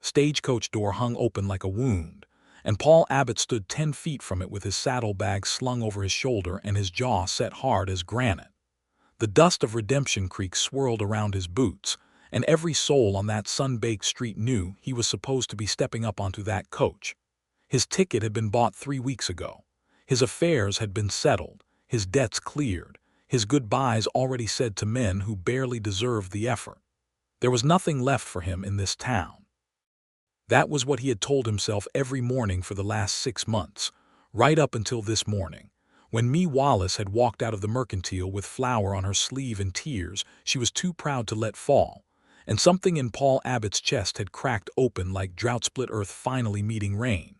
stagecoach door hung open like a wound, and Paul Abbott stood 10 feet from it with his saddlebag slung over his shoulder and his jaw set hard as granite. The dust of Redemption Creek swirled around his boots, and every soul on that sun-baked street knew he was supposed to be stepping up onto that coach. His ticket had been bought 3 weeks ago. His affairs had been settled, his debts cleared, his goodbyes already said to men who barely deserved the effort. There was nothing left for him in this town. That was what he had told himself every morning for the last 6 months, right up until this morning. When Mae Wallace had walked out of the mercantile with flour on her sleeve and tears she was too proud to let fall, and something in Paul Abbott's chest had cracked open like drought-split earth finally meeting rain.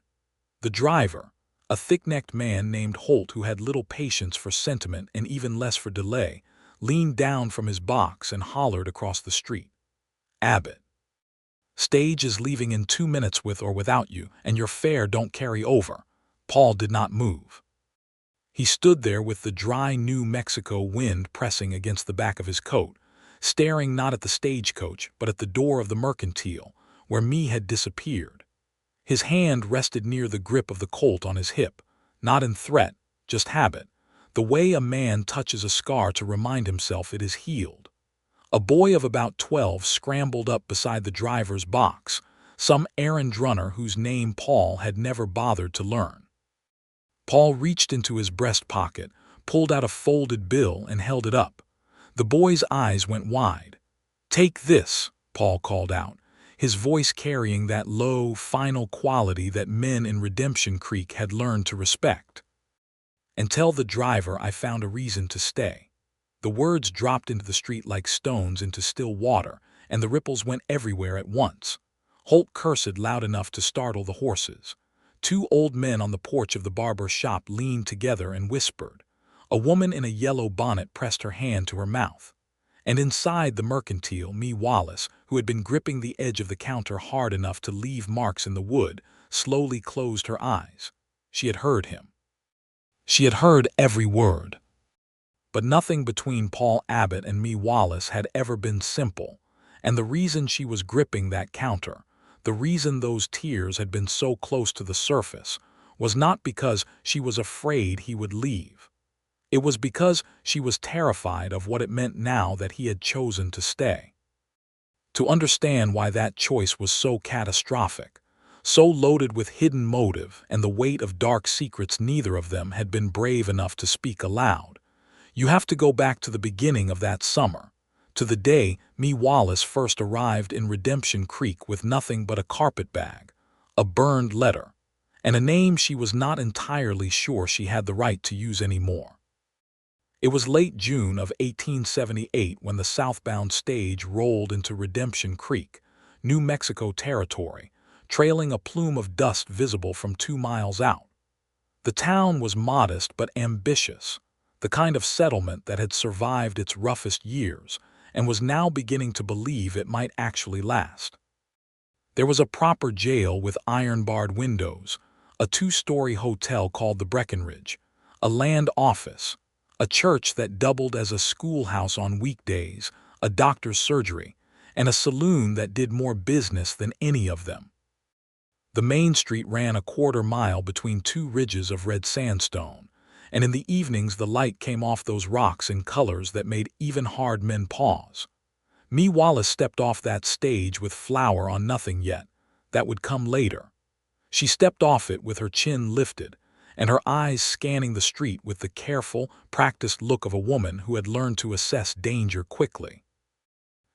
The driver, a thick-necked man named Holt who had little patience for sentiment and even less for delay, leaned down from his box and hollered across the street. "Abbott, stage is leaving in 2 minutes with or without you, and your fare don't carry over." Paul did not move. He stood there with the dry New Mexico wind pressing against the back of his coat, staring not at the stagecoach but at the door of the mercantile, where Mae had disappeared. His hand rested near the grip of the Colt on his hip, not in threat, just habit, the way a man touches a scar to remind himself it is healed. A boy of about 12 scrambled up beside the driver's box, some errand runner whose name Paul had never bothered to learn. Paul reached into his breast pocket, pulled out a folded bill and held it up. The boy's eyes went wide. "Take this," Paul called out, his voice carrying that low, final quality that men in Redemption Creek had learned to respect. "And tell the driver I found a reason to stay." The words dropped into the street like stones into still water, and the ripples went everywhere at once. Holt cursed loud enough to startle the horses. 2 old men on the porch of the barber shop leaned together and whispered. A woman in a yellow bonnet pressed her hand to her mouth. And inside the mercantile, Mae Wallace, who had been gripping the edge of the counter hard enough to leave marks in the wood, slowly closed her eyes. She had heard him. She had heard every word. But nothing between Paul Abbott and Mae Wallace had ever been simple, and the reason she was gripping that counter, the reason those tears had been so close to the surface, was not because she was afraid he would leave. It was because she was terrified of what it meant now that he had chosen to stay. To understand why that choice was so catastrophic, so loaded with hidden motive and the weight of dark secrets neither of them had been brave enough to speak aloud, you have to go back to the beginning of that summer, to the day Mae Wallace first arrived in Redemption Creek with nothing but a carpetbag, a burned letter, and a name she was not entirely sure she had the right to use anymore. It was late June of 1878 when the southbound stage rolled into Redemption Creek, New Mexico territory, trailing a plume of dust visible from 2 miles out. The town was modest but ambitious, the kind of settlement that had survived its roughest years and was now beginning to believe it might actually last. There was a proper jail with iron-barred windows, a 2-story hotel called the Breckenridge, a land office, a church that doubled as a schoolhouse on weekdays, a doctor's surgery, and a saloon that did more business than any of them. The main street ran a 1/4 mile between 2 ridges of red sandstone, and in the evenings the light came off those rocks in colors that made even hard men pause. Mae Wallace stepped off that stage with flour on nothing yet. That would come later. She stepped off it with her chin lifted, and her eyes scanning the street with the careful, practiced look of a woman who had learned to assess danger quickly.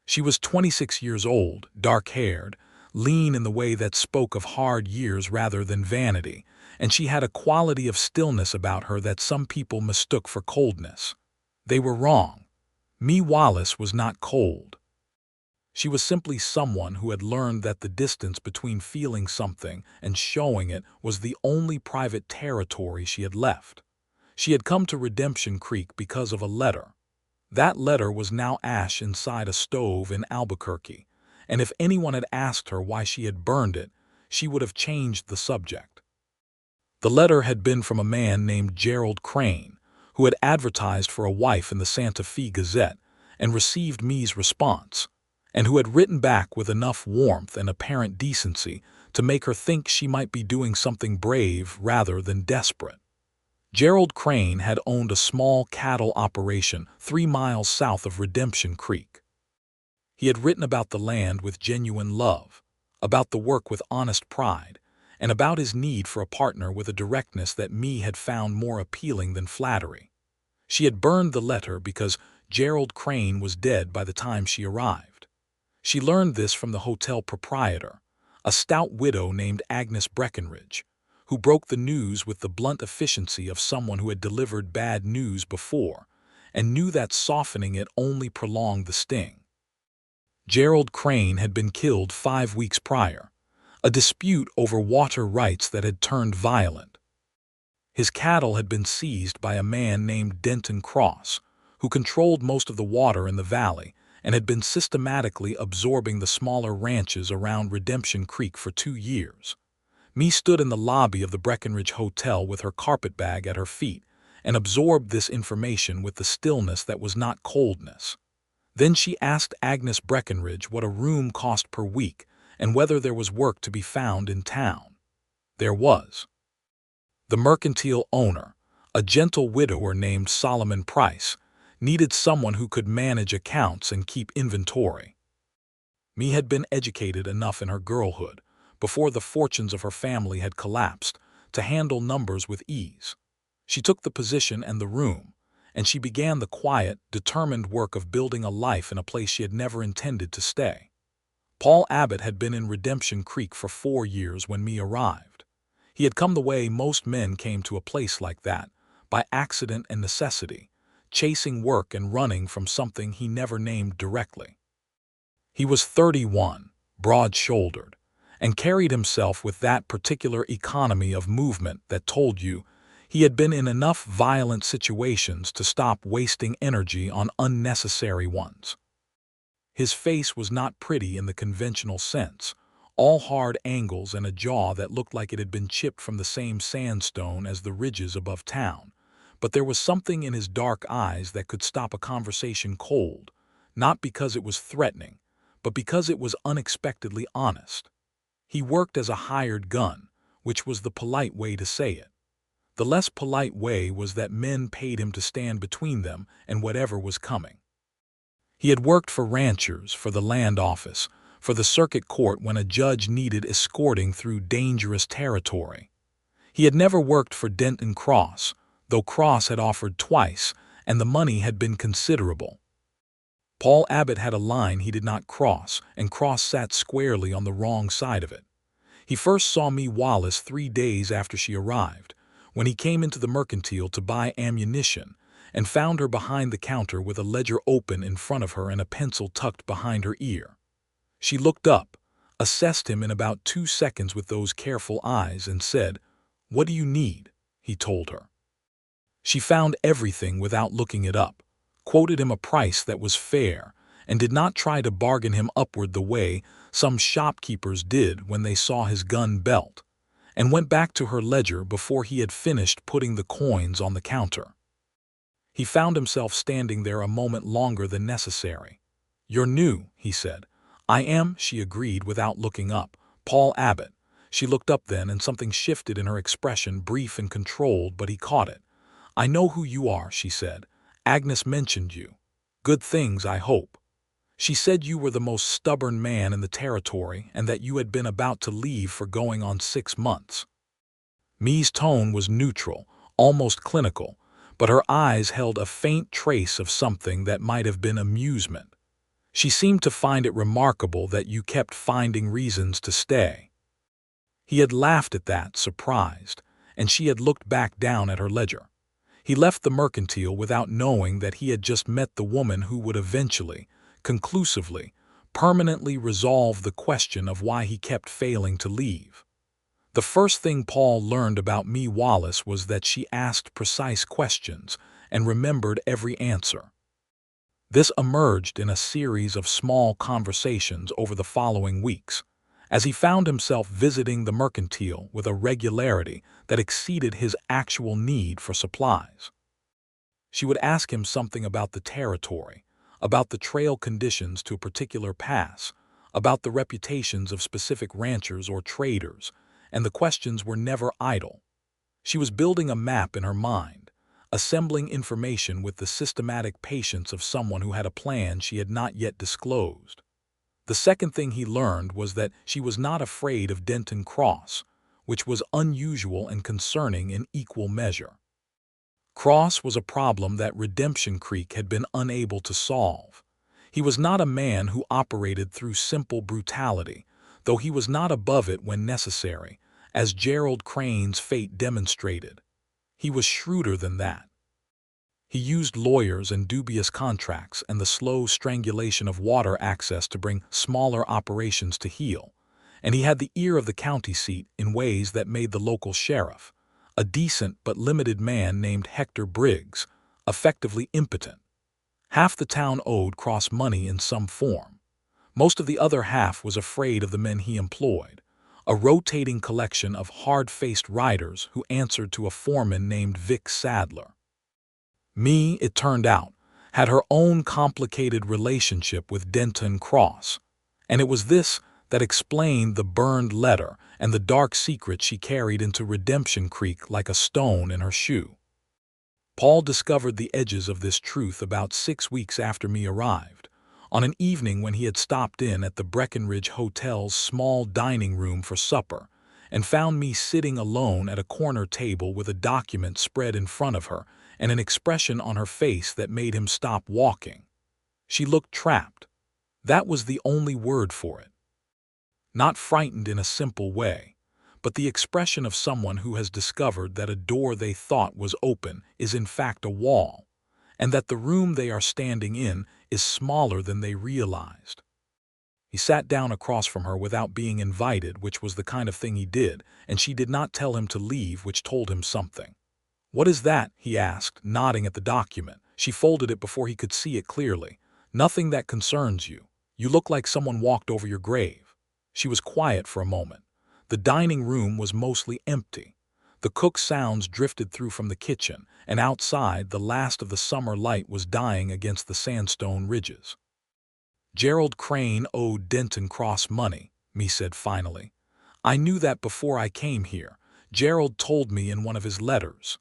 She was 26 years old, dark-haired, lean in the way that spoke of hard years rather than vanity, and she had a quality of stillness about her that some people mistook for coldness. They were wrong. Mae Wallace was not cold. She was simply someone who had learned that the distance between feeling something and showing it was the only private territory she had left. She had come to Redemption Creek because of a letter. That letter was now ash inside a stove in Albuquerque, and if anyone had asked her why she had burned it, she would have changed the subject. The letter had been from a man named Gerald Crane, who had advertised for a wife in the Santa Fe Gazette and received Mae's response, and who had written back with enough warmth and apparent decency to make her think she might be doing something brave rather than desperate. Gerald Crane had owned a small cattle operation 3 miles south of Redemption Creek. He had written about the land with genuine love, about the work with honest pride, and about his need for a partner with a directness that Mae had found more appealing than flattery. She had burned the letter because Gerald Crane was dead by the time she arrived. She learned this from the hotel proprietor, a stout widow named Agnes Breckenridge, who broke the news with the blunt efficiency of someone who had delivered bad news before and knew that softening it only prolonged the sting. Gerald Crane had been killed 5 weeks prior, a dispute over water rights that had turned violent. His cattle had been seized by a man named Denton Cross, who controlled most of the water in the valley and had been systematically absorbing the smaller ranches around Redemption Creek for 2 years. Mae stood in the lobby of the Breckenridge Hotel with her carpetbag at her feet and absorbed this information with the stillness that was not coldness. Then she asked Agnes Breckenridge what a room cost per week and whether there was work to be found in town. There was. The mercantile owner, a gentle widower named Solomon Price, needed someone who could manage accounts and keep inventory. Mae had been educated enough in her girlhood, before the fortunes of her family had collapsed, to handle numbers with ease. She took the position and the room, and she began the quiet, determined work of building a life in a place she had never intended to stay. Paul Abbott had been in Redemption Creek for 4 years when Mae arrived. He had come the way most men came to a place like that, by accident and necessity, chasing work and running from something he never named directly. He was 31, broad-shouldered, and carried himself with that particular economy of movement that told you he had been in enough violent situations to stop wasting energy on unnecessary ones. His face was not pretty in the conventional sense, all hard angles and a jaw that looked like it had been chipped from the same sandstone as the ridges above town, but there was something in his dark eyes that could stop a conversation cold, not because it was threatening, but because it was unexpectedly honest. He worked as a hired gun, which was the polite way to say it. The less polite way was that men paid him to stand between them and whatever was coming. He had worked for ranchers, for the land office, for the circuit court when a judge needed escorting through dangerous territory. He had never worked for Denton Cross, though Cross had offered twice, and the money had been considerable. Paul Abbott had a line he did not cross, and Cross sat squarely on the wrong side of it. He first saw Mae Wallace 3 days after she arrived, when he came into the mercantile to buy ammunition, and found her behind the counter with a ledger open in front of her and a pencil tucked behind her ear. She looked up, assessed him in about 2 seconds with those careful eyes, and said, "What do you need?" he told her. She found everything without looking it up, quoted him a price that was fair, and did not try to bargain him upward the way some shopkeepers did when they saw his gun belt, and went back to her ledger before he had finished putting the coins on the counter. He found himself standing there a moment longer than necessary. "You're new," he said. "I am," she agreed without looking up. "Paul Abbott." She looked up then, and something shifted in her expression, brief and controlled, but he caught it. "I know who you are," she said. "Agnes mentioned you. Good things, I hope. She said you were the most stubborn man in the territory and that you had been about to leave for going on 6 months. Mae's tone was neutral, almost clinical, but her eyes held a faint trace of something that might have been amusement. She seemed to find it remarkable that you kept finding reasons to stay. He had laughed at that, surprised, and she had looked back down at her ledger. He left the mercantile without knowing that he had just met the woman who would eventually, conclusively, permanently resolve the question of why he kept failing to leave. The first thing Paul learned about Mae Wallace was that she asked precise questions and remembered every answer. This emerged in a series of small conversations over the following weeks, as he found himself visiting the mercantile with a regularity that exceeded his actual need for supplies. She would ask him something about the territory, about the trail conditions to a particular pass, about the reputations of specific ranchers or traders, and the questions were never idle. She was building a map in her mind, assembling information with the systematic patience of someone who had a plan she had not yet disclosed. The second thing he learned was that she was not afraid of Denton Cross, which was unusual and concerning in equal measure. Cross was a problem that Redemption Creek had been unable to solve. He was not a man who operated through simple brutality, though he was not above it when necessary, as Gerald Crane's fate demonstrated. He was shrewder than that. He used lawyers and dubious contracts and the slow strangulation of water access to bring smaller operations to heel, and he had the ear of the county seat in ways that made the local sheriff, a decent but limited man named Hector Briggs, effectively impotent. Half the town owed Cross money in some form. Most of the other half was afraid of the men he employed, a rotating collection of hard-faced riders who answered to a foreman named Vic Sadler. Mae, it turned out, had her own complicated relationship with Denton Cross, and it was this that explained the burned letter and the dark secret she carried into Redemption Creek like a stone in her shoe. Paul discovered the edges of this truth about 6 weeks after Mae arrived, on an evening when he had stopped in at the Breckenridge Hotel's small dining room for supper, and found Mae sitting alone at a corner table with a document spread in front of her and an expression on her face that made him stop walking. She looked trapped. That was the only word for it. Not frightened in a simple way, but the expression of someone who has discovered that a door they thought was open is in fact a wall, and that the room they are standing in is smaller than they realized. He sat down across from her without being invited, which was the kind of thing he did, and she did not tell him to leave, which told him something. "What is that?" he asked, nodding at the document. She folded it before he could see it clearly. "Nothing that concerns you. You look like someone walked over your grave." She was quiet for a moment. The dining room was mostly empty. The cook's sounds drifted through from the kitchen, and outside the last of the summer light was dying against the sandstone ridges. "Gerald Crane owed Denton Cross money," Mae said finally. "I knew that before I came here. Gerald told me in one of his letters.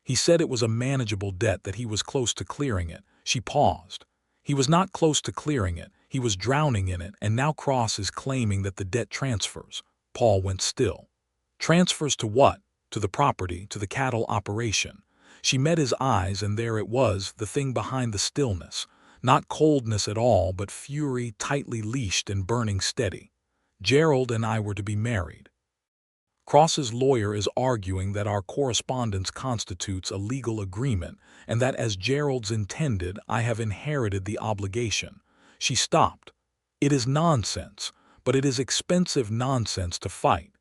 He said it was a manageable debt, that he was close to clearing it." She paused. "He was not close to clearing it. He was drowning in it, and now Cross is claiming that the debt transfers." Paul went still. "Transfers to what?" "To the property, to the cattle operation." She met his eyes, and there it was, the thing behind the stillness. Not coldness at all, but fury, tightly leashed and burning steady. "Gerald and I were to be married. Cross's lawyer is arguing that our correspondence constitutes a legal agreement, and that as Gerald's intended, I have inherited the obligation." She stopped. "It is nonsense, but it is expensive nonsense to fight.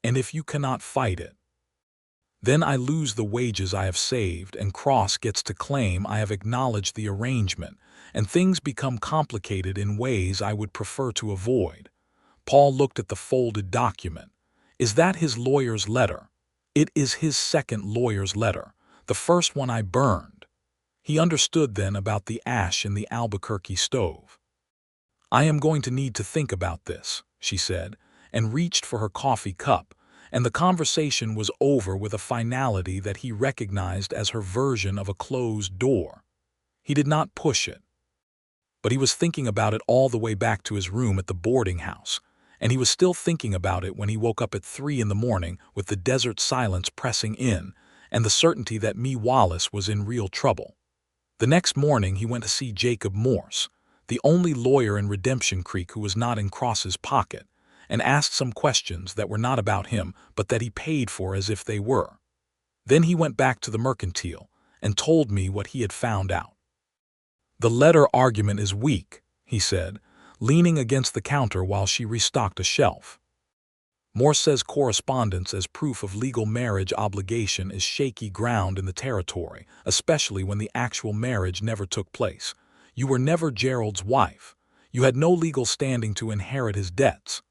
And if you cannot fight it, then I lose the wages I have saved, and Cross gets to claim I have acknowledged the arrangement, and things become complicated in ways I would prefer to avoid." Paul looked at the folded document. "Is that his lawyer's letter?" "It is his second lawyer's letter. The first one I burned." He understood then about the ash in the Albuquerque stove. "I am going to need to think about this," she said, and reached for her coffee cup, and the conversation was over with a finality that he recognized as her version of a closed door. He did not push it. But he was thinking about it all the way back to his room at the boarding house, and he was still thinking about it when he woke up at 3 in the morning with the desert silence pressing in and the certainty that Mae Wallace was in real trouble. The next morning he went to see Jacob Morse, the only lawyer in Redemption Creek who was not in Cross's pocket, and asked some questions that were not about him but that he paid for as if they were. Then he went back to the mercantile and told me what he had found out. "The letter argument is weak," he said, leaning against the counter while she restocked a shelf. "Morse says correspondence as proof of legal marriage obligation is shaky ground in the territory, especially when the actual marriage never took place. You were never Gerald's wife. You had no legal standing to inherit his debts."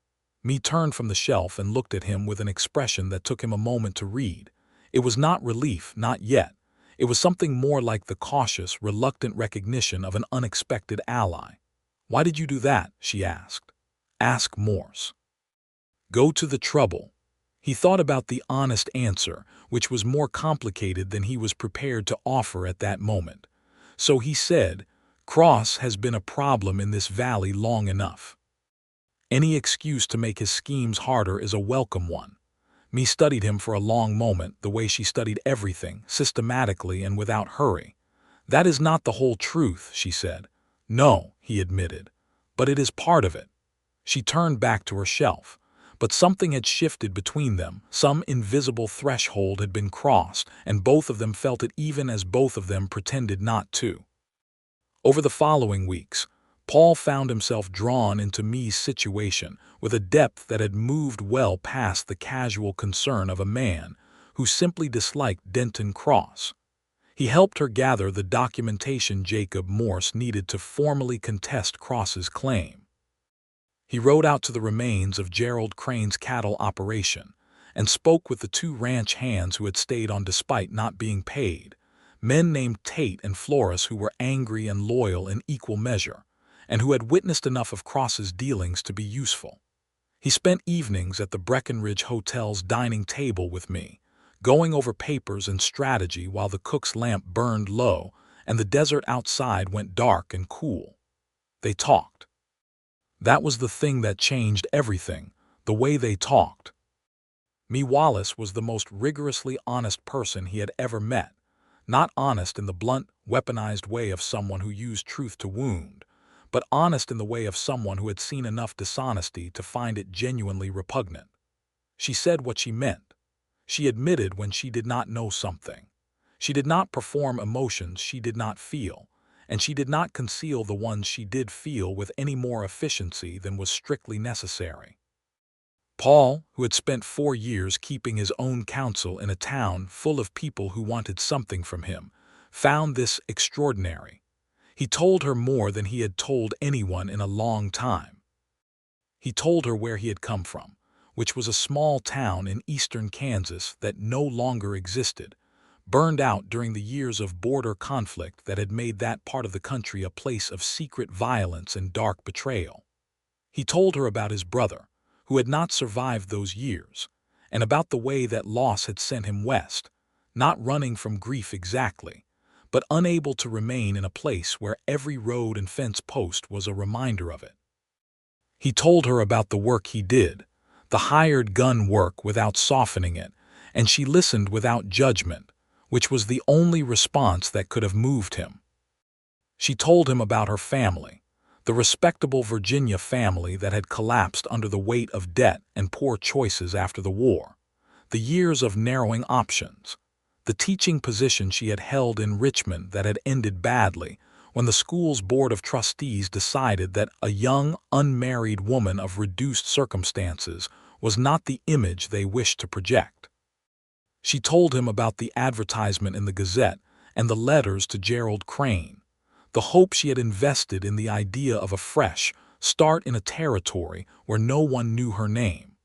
Mae turned from the shelf and looked at him with an expression that took him a moment to read. It was not relief, not yet. It was something more like the cautious, reluctant recognition of an unexpected ally. "Why did you do that?" she asked. "Ask Morse." "Go to the trouble." He thought about the honest answer, which was more complicated than he was prepared to offer at that moment. So he said, "Cross has been a problem in this valley long enough. Any excuse to make his schemes harder is a welcome one." Me studied him for a long moment, the way she studied everything, systematically and without hurry. "That is not the whole truth," she said. "No," he admitted, "but it is part of it." She turned back to her shelf. But something had shifted between them, some invisible threshold had been crossed, and both of them felt it even as both of them pretended not to. Over the following weeks, Paul found himself drawn into Me's situation with a depth that had moved well past the casual concern of a man who simply disliked Denton Cross. He helped her gather the documentation Jacob Morse needed to formally contest Cross's claim. He rode out to the remains of Gerald Crane's cattle operation and spoke with the two ranch hands who had stayed on despite not being paid, men named Tate and Flores who were angry and loyal in equal measure, and who had witnessed enough of Cross's dealings to be useful. He spent evenings at the Breckenridge Hotel's dining table with me, going over papers and strategy while the cook's lamp burned low and the desert outside went dark and cool. They talked. That was the thing that changed everything, the way they talked. Mae Wallace was the most rigorously honest person he had ever met, not honest in the blunt, weaponized way of someone who used truth to wound, but honest in the way of someone who had seen enough dishonesty to find it genuinely repugnant. She said what she meant. She admitted when she did not know something. She did not perform emotions she did not feel, and she did not conceal the ones she did feel with any more efficiency than was strictly necessary. Paul, who had spent 4 years keeping his own counsel in a town full of people who wanted something from him, found this extraordinary. He told her more than he had told anyone in a long time. He told her where he had come from, which was a small town in eastern Kansas that no longer existed, burned out during the years of border conflict that had made that part of the country a place of secret violence and dark betrayal. He told her about his brother, who had not survived those years, and about the way that loss had sent him west, not running from grief exactly, but unable to remain in a place where every road and fence post was a reminder of it. He told her about the work he did, the hired gun work without softening it, and she listened without judgment, which was the only response that could have moved him. She told him about her family, the respectable Virginia family that had collapsed under the weight of debt and poor choices after the war, the years of narrowing options, the teaching position she had held in Richmond that had ended badly when the school's board of trustees decided that a young, unmarried woman of reduced circumstances was not the image they wished to project. She told him about the advertisement in the Gazette and the letters to Gerald Crane, the hope she had invested in the idea of a fresh start in a territory where no one knew her name.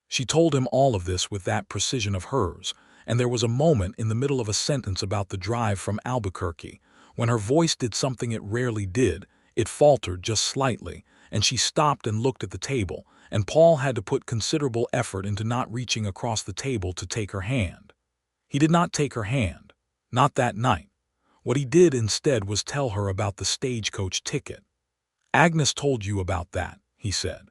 She told him all of this with that precision of hers, and there was a moment in the middle of a sentence about the drive from Albuquerque when her voice did something it rarely did. It faltered just slightly, and she stopped and looked at the table, and Paul had to put considerable effort into not reaching across the table to take her hand. He did not take her hand, not that night. What he did instead was tell her about the stagecoach ticket. "Agnes told you about that," he said.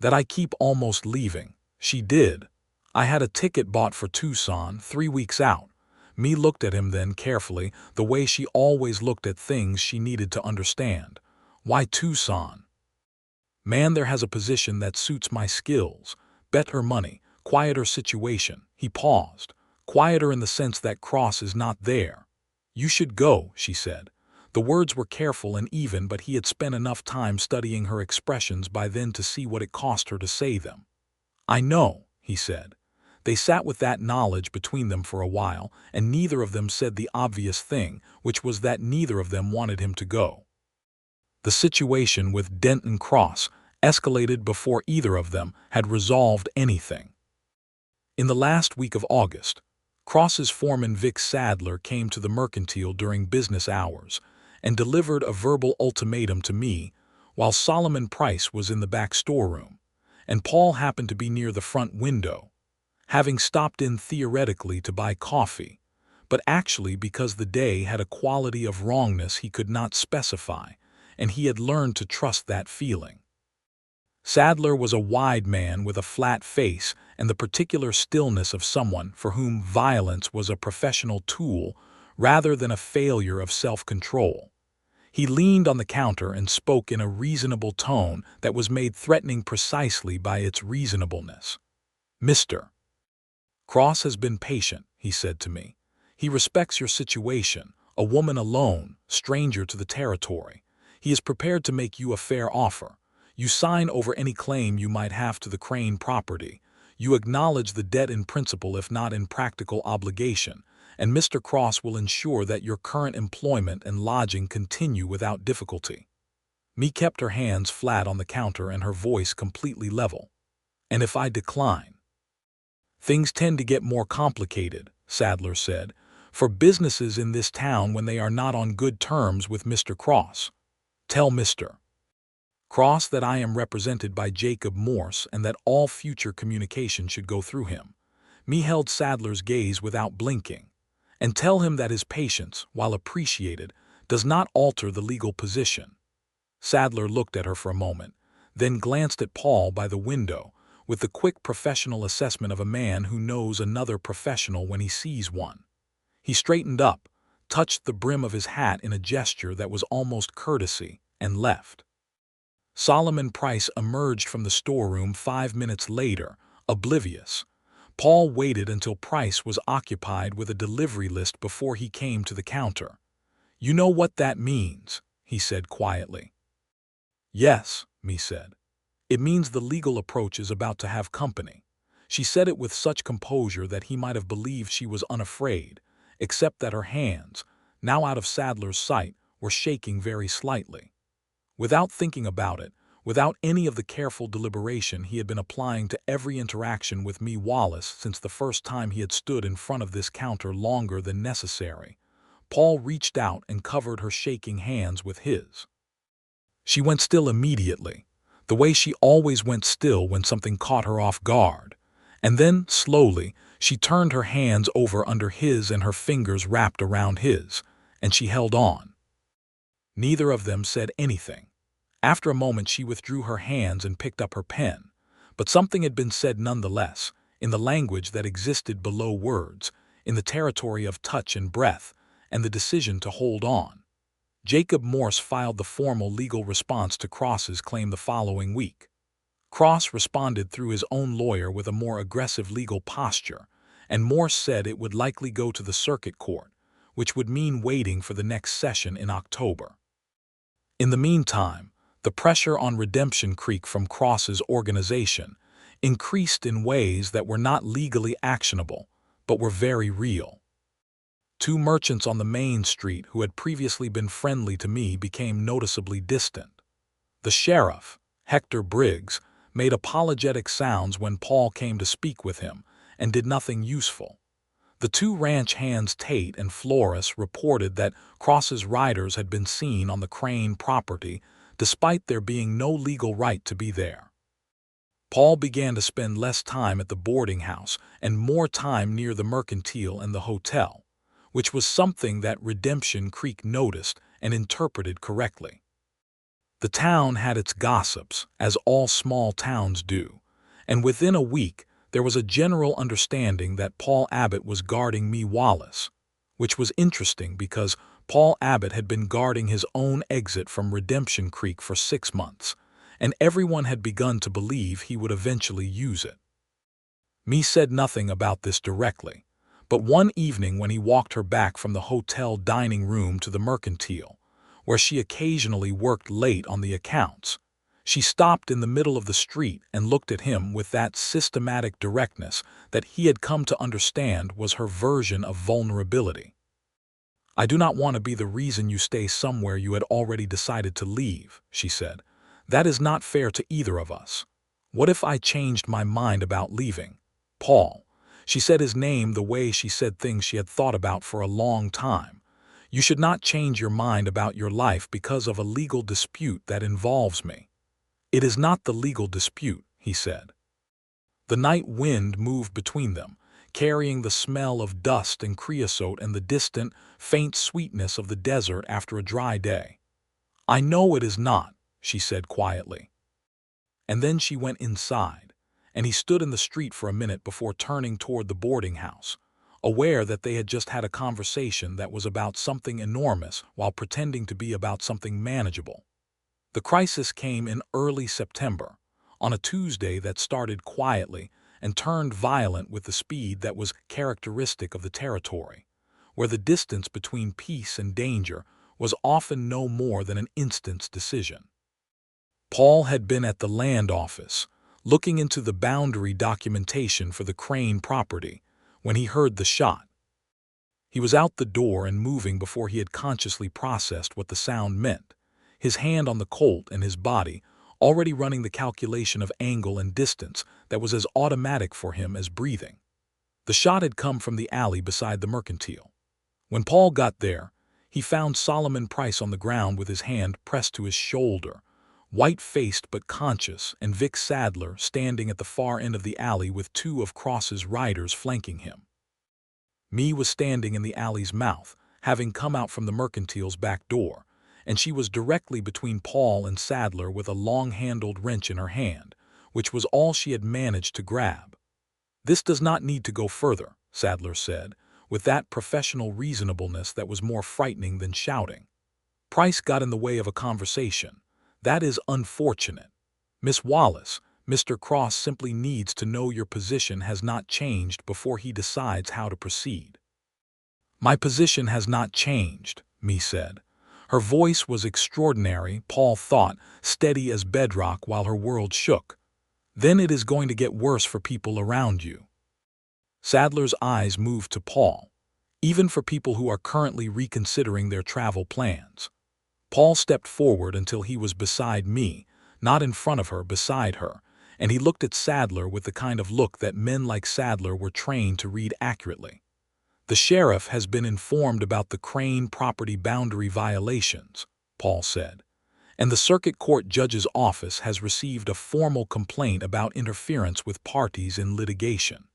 "That I keep almost leaving." She did. "I had a ticket bought for Tucson 3 weeks out." Me looked at him then carefully, the way she always looked at things she needed to understand. "Why Tucson?" "Man, there has a position that suits my skills. Better money, quieter situation." He paused. "Quieter in the sense that Cross is not there." "You should go," she said. The words were careful and even, but he had spent enough time studying her expressions by then to see what it cost her to say them. "I know," he said. They sat with that knowledge between them for a while, and neither of them said the obvious thing, which was that neither of them wanted him to go. The situation with Denton Cross escalated before either of them had resolved anything. In the last week of August, Cross's foreman Vic Sadler came to the Mercantile during business hours and delivered a verbal ultimatum to me while Solomon Price was in the back storeroom, and Paul happened to be near the front window, having stopped in theoretically to buy coffee, but actually because the day had a quality of wrongness he could not specify, and he had learned to trust that feeling. Sadler was a wide man with a flat face and the particular stillness of someone for whom violence was a professional tool rather than a failure of self-control. He leaned on the counter and spoke in a reasonable tone that was made threatening precisely by its reasonableness. "Mr. Cross has been patient," he said to me. "He respects your situation, a woman alone, stranger to the territory. He is prepared to make you a fair offer. You sign over any claim you might have to the Crane property. You acknowledge the debt in principle if not in practical obligation, and Mr. Cross will ensure that your current employment and lodging continue without difficulty." Me kept her hands flat on the counter and her voice completely level. "And if I decline?" "Things tend to get more complicated," Sadler said, "for businesses in this town when they are not on good terms with Mr. Cross. Tell Mr. Cross that I am represented by Jacob Morse and that all future communication should go through him." Me held Sadler's gaze without blinking. "And tell him that his patience, while appreciated, does not alter the legal position." Sadler looked at her for a moment, then glanced at Paul by the window with the quick professional assessment of a man who knows another professional when he sees one. He straightened up, touched the brim of his hat in a gesture that was almost courtesy, and left. Solomon Price emerged from the storeroom 5 minutes later, oblivious. Paul waited until Price was occupied with a delivery list before he came to the counter. "You know what that means," he said quietly. "Yes," me said. "It means the legal approach is about to have company." She said it with such composure that he might have believed she was unafraid, except that her hands, now out of Sadler's sight, were shaking very slightly. Without thinking about it, without any of the careful deliberation he had been applying to every interaction with Mae Wallace since the first time he had stood in front of this counter longer than necessary, Paul reached out and covered her shaking hands with his. She went still immediately, the way she always went still when something caught her off guard, and then, slowly, she turned her hands over under his and her fingers wrapped around his, and she held on. Neither of them said anything. After a moment she withdrew her hands and picked up her pen, but something had been said nonetheless, in the language that existed below words, in the territory of touch and breath, and the decision to hold on. Jacob Morse filed the formal legal response to Cross's claim the following week. Cross responded through his own lawyer with a more aggressive legal posture, and Morse said it would likely go to the circuit court, which would mean waiting for the next session in October. In the meantime, the pressure on Redemption Creek from Cross's organization increased in ways that were not legally actionable, but were very real. 2 merchants on the main street who had previously been friendly to me became noticeably distant. The sheriff, Hector Briggs, made apologetic sounds when Paul came to speak with him and did nothing useful. The 2 ranch hands Tate and Flores reported that Cross's riders had been seen on the Crane property despite there being no legal right to be there. Paul began to spend less time at the boarding house and more time near the Mercantile and the hotel, which was something that Redemption Creek noticed and interpreted correctly. The town had its gossips, as all small towns do, and within a week there was a general understanding that Paul Abbott was guarding Mae Wallace, which was interesting because Paul Abbott had been guarding his own exit from Redemption Creek for 6 months, and everyone had begun to believe he would eventually use it. Mae said nothing about this directly, but one evening when he walked her back from the hotel dining room to the Mercantile, where she occasionally worked late on the accounts, she stopped in the middle of the street and looked at him with that systematic directness that he had come to understand was her version of vulnerability. "I do not want to be the reason you stay somewhere you had already decided to leave," she said. "That is not fair to either of us. What if I changed my mind about leaving? Paul," She said his name the way she said things she had thought about for a long time. "You should not change your mind about your life because of a legal dispute that involves me." "It is not the legal dispute," he said. The night wind moved between them, carrying the smell of dust and creosote and the distant, faint sweetness of the desert after a dry day. "I know it is not," she said quietly. And then she went inside, and he stood in the street for a minute before turning toward the boarding house, aware that they had just had a conversation that was about something enormous while pretending to be about something manageable. The crisis came in early September, on a Tuesday that started quietly and turned violent with the speed that was characteristic of the territory, where the distance between peace and danger was often no more than an instant's decision. Paul had been at the land office, looking into the boundary documentation for the Crane property, when he heard the shot. He was out the door and moving before he had consciously processed what the sound meant, his hand on the Colt and his body already running the calculation of angle and distance that was as automatic for him as breathing. The shot had come from the alley beside the mercantile. When Paul got there, he found Solomon Price on the ground with his hand pressed to his shoulder, white-faced but conscious, and Vic Sadler standing at the far end of the alley with two of Cross's riders flanking him. Mae was standing in the alley's mouth, having come out from the mercantile's back door, and she was directly between Paul and Sadler with a long-handled wrench in her hand, which was all she had managed to grab. "This does not need to go further," Sadler said, with that professional reasonableness that was more frightening than shouting. "Price got in the way of a conversation. That is unfortunate. Miss Wallace, Mr. Cross simply needs to know your position has not changed before he decides how to proceed." "My position has not changed," Mae said. Her voice was extraordinary, Paul thought, steady as bedrock while her world shook. "Then it is going to get worse for people around you." Sadler's eyes moved to Paul, "Even for people who are currently reconsidering their travel plans." Paul stepped forward until he was beside Mae, not in front of her, beside her, and he looked at Sadler with the kind of look that men like Sadler were trained to read accurately. "The sheriff has been informed about the Crane property boundary violations," Paul said, "and the circuit court judge's office has received a formal complaint about interference with parties in litigation.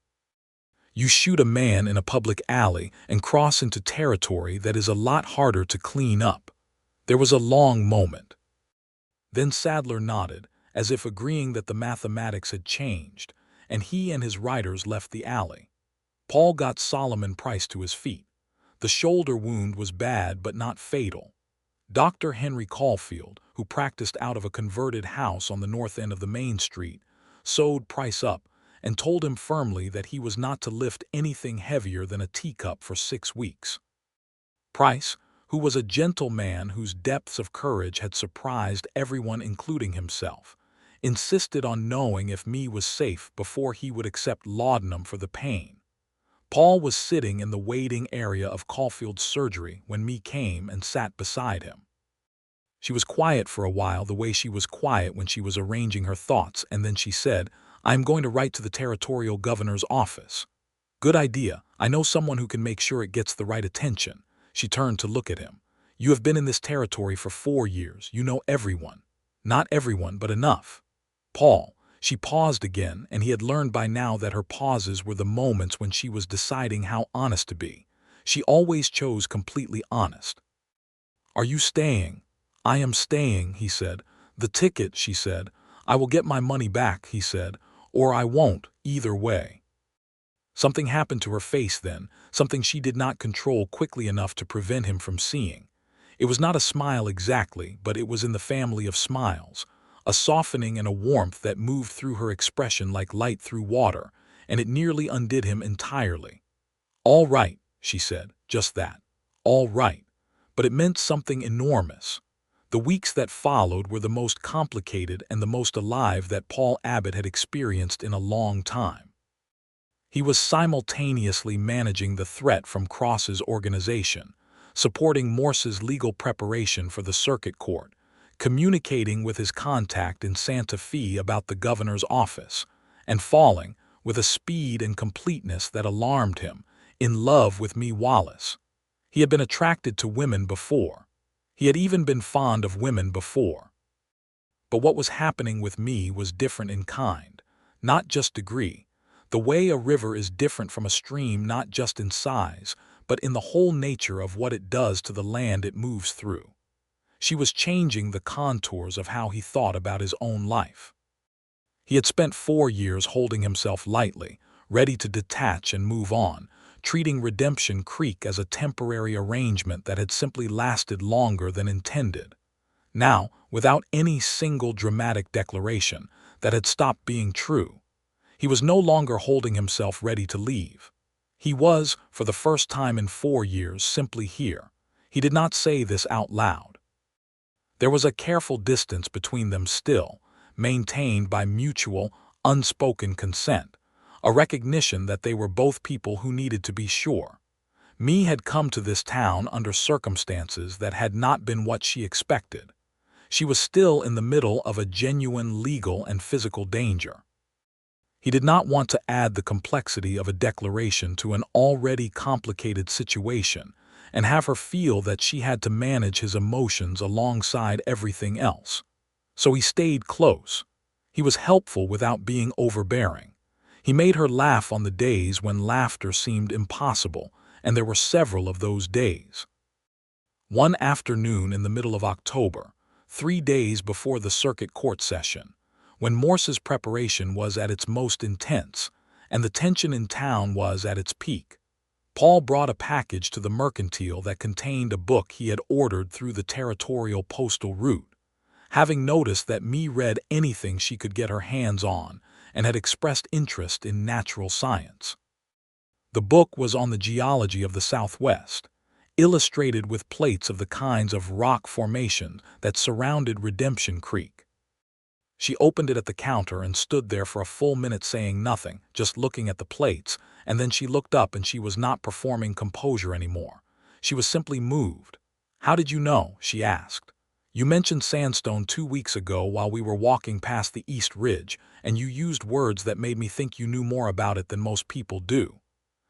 You shoot a man in a public alley and cross into territory that is a lot harder to clean up." There was a long moment. Then Sadler nodded, as if agreeing that the mathematics had changed, and he and his riders left the alley. Paul got Solomon Price to his feet. The shoulder wound was bad but not fatal. Dr. Henry Caulfield, who practiced out of a converted house on the north end of the main street, sewed Price up and told him firmly that he was not to lift anything heavier than a teacup for 6 weeks. Price, who was a gentle man whose depths of courage had surprised everyone including himself, insisted on knowing if Mae was safe before he would accept laudanum for the pain. Paul was sitting in the waiting area of Caulfield's surgery when Mae came and sat beside him. She was quiet for a while, the way she was quiet when she was arranging her thoughts, and then she said, "I am going to write to the territorial governor's office." "Good idea. I know someone who can make sure it gets the right attention." She turned to look at him. "You have been in this territory for 4 years. You know everyone." "Not everyone, but enough." "Paul." She paused again, and he had learned by now that her pauses were the moments when she was deciding how honest to be. She always chose completely honest. "Are you staying?" "I am staying," he said. "The ticket," she said. "I will get my money back," he said, "or I won't, either way." Something happened to her face then, something she did not control quickly enough to prevent him from seeing. It was not a smile exactly, but it was in the family of smiles, a softening and a warmth that moved through her expression like light through water, and it nearly undid him entirely. "All right," she said, just that. "All right." But it meant something enormous. The weeks that followed were the most complicated and the most alive that Paul Abbott had experienced in a long time. He was simultaneously managing the threat from Cross's organization, supporting Morse's legal preparation for the circuit court, communicating with his contact in Santa Fe about the governor's office, and falling, with a speed and completeness that alarmed him, in love with Mae Wallace. He had been attracted to women before. He had even been fond of women before. But what was happening with me was different in kind, not just degree. The way a river is different from a stream not just in size, but in the whole nature of what it does to the land it moves through. She was changing the contours of how he thought about his own life. He had spent 4 years holding himself lightly, ready to detach and move on, treating Redemption Creek as a temporary arrangement that had simply lasted longer than intended. Now, without any single dramatic declaration, that had stopped being true. He was no longer holding himself ready to leave. He was, for the first time in 4 years, simply here. He did not say this out loud. There was a careful distance between them still, maintained by mutual, unspoken consent, a recognition that they were both people who needed to be sure. Mae had come to this town under circumstances that had not been what she expected. She was still in the middle of a genuine legal and physical danger. He did not want to add the complexity of a declaration to an already complicated situation and have her feel that she had to manage his emotions alongside everything else. So he stayed close. He was helpful without being overbearing. He made her laugh on the days when laughter seemed impossible, and there were several of those days. One afternoon in the middle of October, 3 days before the circuit court session, when Morse's preparation was at its most intense and the tension in town was at its peak, Paul brought a package to the mercantile that contained a book he had ordered through the territorial postal route, having noticed that Mae read anything she could get her hands on and had expressed interest in natural science. The book was on the geology of the Southwest, illustrated with plates of the kinds of rock formation that surrounded Redemption Creek. She opened it at the counter and stood there for a full minute saying nothing, just looking at the plates, and then she looked up and she was not performing composure anymore. She was simply moved. "How did you know?" she asked. "You mentioned sandstone 2 weeks ago while we were walking past the East Ridge, and you used words that made me think you knew more about it than most people do."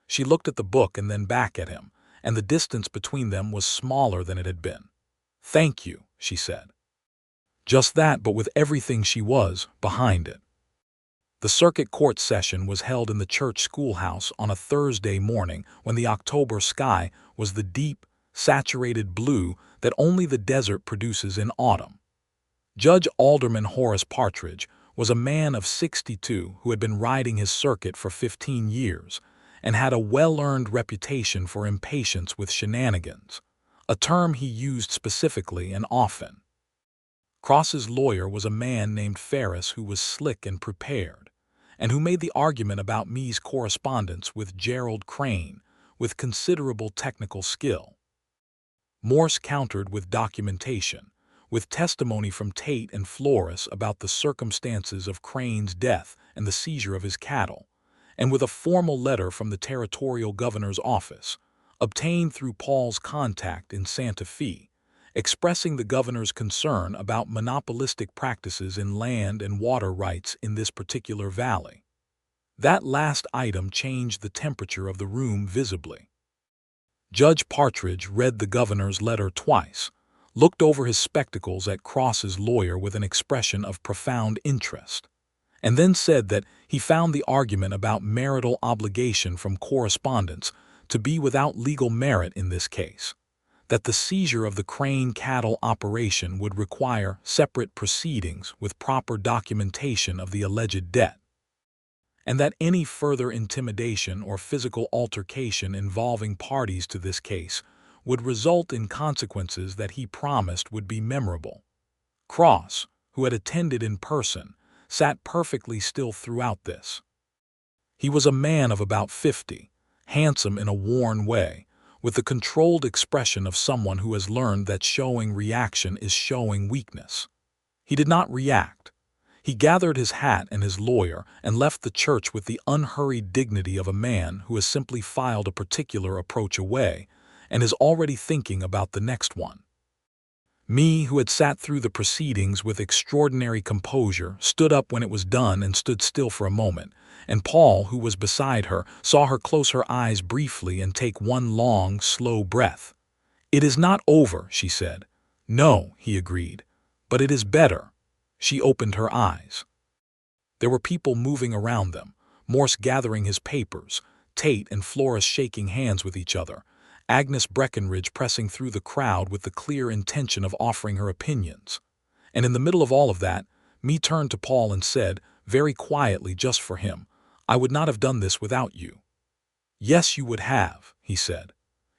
She looked at the book and then back at him, and the distance between them was smaller than it had been. "Thank you," she said. Just that, but with everything she was behind it. The circuit court session was held in the church schoolhouse on a Thursday morning when the October sky was the deep, saturated blue that only the desert produces in autumn. Judge Alderman Horace Partridge was a man of 62 who had been riding his circuit for 15 years and had a well-earned reputation for impatience with shenanigans, a term he used specifically and often. Cross's lawyer was a man named Ferris who was slick and prepared, and who made the argument about Mae's correspondence with Gerald Crane with considerable technical skill. Morse countered with documentation, with testimony from Tate and Flores about the circumstances of Crane's death and the seizure of his cattle, and with a formal letter from the territorial governor's office, obtained through Paul's contact in Santa Fe, expressing the governor's concern about monopolistic practices in land and water rights in this particular valley. That last item changed the temperature of the room visibly. Judge Partridge read the governor's letter twice, looked over his spectacles at Cross's lawyer with an expression of profound interest, and then said that he found the argument about marital obligation from correspondence to be without legal merit in this case, that the seizure of the Crane cattle operation would require separate proceedings with proper documentation of the alleged debt, and that any further intimidation or physical altercation involving parties to this case would result in consequences that he promised would be memorable. Cross, who had attended in person, sat perfectly still throughout this. He was a man of about 50, handsome in a worn way, with the controlled expression of someone who has learned that showing reaction is showing weakness. He did not react. He gathered his hat and his lawyer and left the church with the unhurried dignity of a man who has simply filed a particular approach away and is already thinking about the next one. Me, who had sat through the proceedings with extraordinary composure, stood up when it was done and stood still for a moment, and Paul, who was beside her, saw her close her eyes briefly and take one long, slow breath. "It is not over," she said. "No," he agreed. "But it is better." She opened her eyes. There were people moving around them, Morse gathering his papers, Tate and Flora shaking hands with each other, Agnes Breckenridge pressing through the crowd with the clear intention of offering her opinions. And in the middle of all of that, me turned to Paul and said, very quietly just for him, "I would not have done this without you." "Yes, you would have," he said.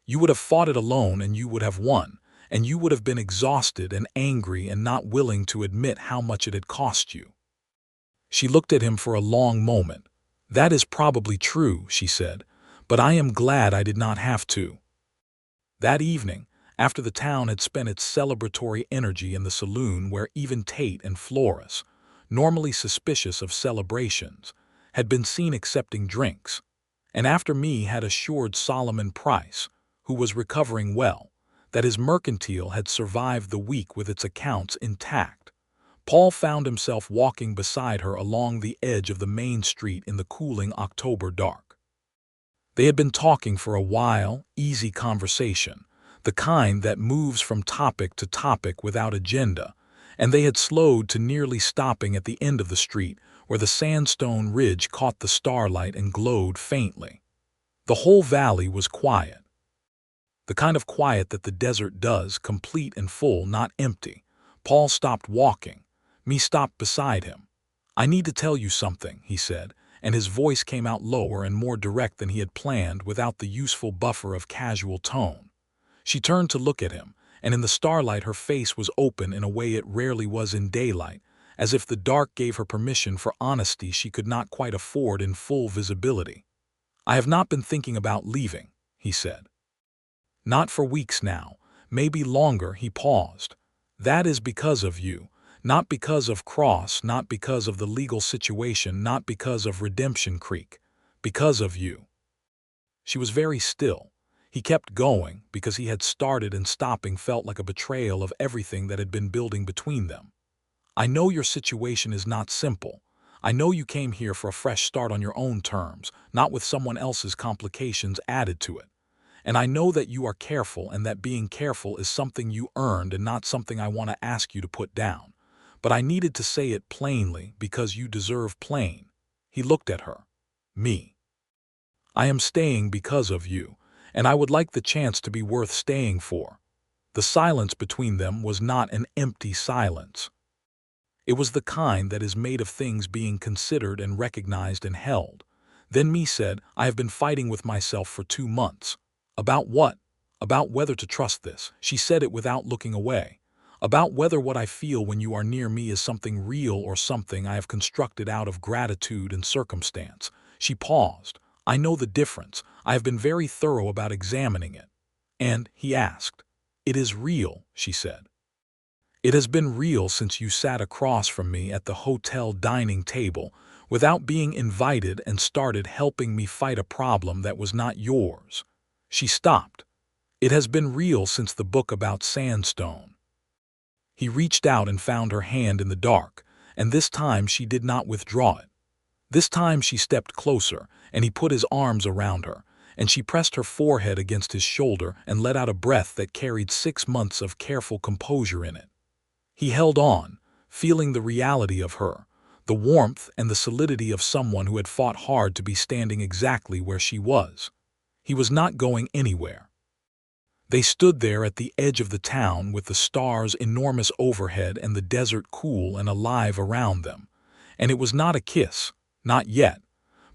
"You would have fought it alone and you would have won, and you would have been exhausted and angry and not willing to admit how much it had cost you." She looked at him for a long moment. "That is probably true," she said, "but I am glad I did not have to." That evening, after the town had spent its celebratory energy in the saloon where even Tate and Flores, normally suspicious of celebrations, had been seen accepting drinks, and after me had assured Solomon Price, who was recovering well, that his mercantile had survived the week with its accounts intact, Paul found himself walking beside her along the edge of the main street in the cooling October dark. They had been talking for a while, easy conversation, the kind that moves from topic to topic without agenda, and they had slowed to nearly stopping at the end of the street where the sandstone ridge caught the starlight and glowed faintly. The whole valley was quiet. The kind of quiet that the desert does, complete and full, not empty. Paul stopped walking. Me stopped beside him. "I need to tell you something," he said, and his voice came out lower and more direct than he had planned, without the useful buffer of casual tone. She turned to look at him, and in the starlight her face was open in a way it rarely was in daylight, as if the dark gave her permission for honesty she could not quite afford in full visibility. "I have not been thinking about leaving," he said. "Not for weeks now, maybe longer." He paused. "That is because of you. Not because of Cross, not because of the legal situation, not because of Redemption Creek. Because of you." She was very still. He kept going because he had started, and stopping felt like a betrayal of everything that had been building between them. "I know your situation is not simple. I know you came here for a fresh start on your own terms, not with someone else's complications added to it. And I know that you are careful, and that being careful is something you earned and not something I want to ask you to put down. But I needed to say it plainly because you deserve plain." He looked at her. "Me. I am staying because of you, and I would like the chance to be worth staying for." The silence between them was not an empty silence. It was the kind that is made of things being considered and recognized and held. Then me said, "I have been fighting with myself for 2 months. About what? About whether to trust this." She said it without looking away. "About whether what I feel when you are near me is something real or something I have constructed out of gratitude and circumstance." She paused. "I know the difference. I have been very thorough about examining it." "And," he asked. "It is real," she said. "It has been real since you sat across from me at the hotel dining table without being invited and started helping me fight a problem that was not yours." She stopped. "It has been real since the book about sandstone." He reached out and found her hand in the dark, and this time she did not withdraw it. This time she stepped closer, and he put his arms around her, and she pressed her forehead against his shoulder and let out a breath that carried 6 months of careful composure in it. He held on, feeling the reality of her, the warmth and the solidity of someone who had fought hard to be standing exactly where she was. He was not going anywhere. They stood there at the edge of the town with the stars enormous overhead and the desert cool and alive around them. And it was not a kiss, not yet,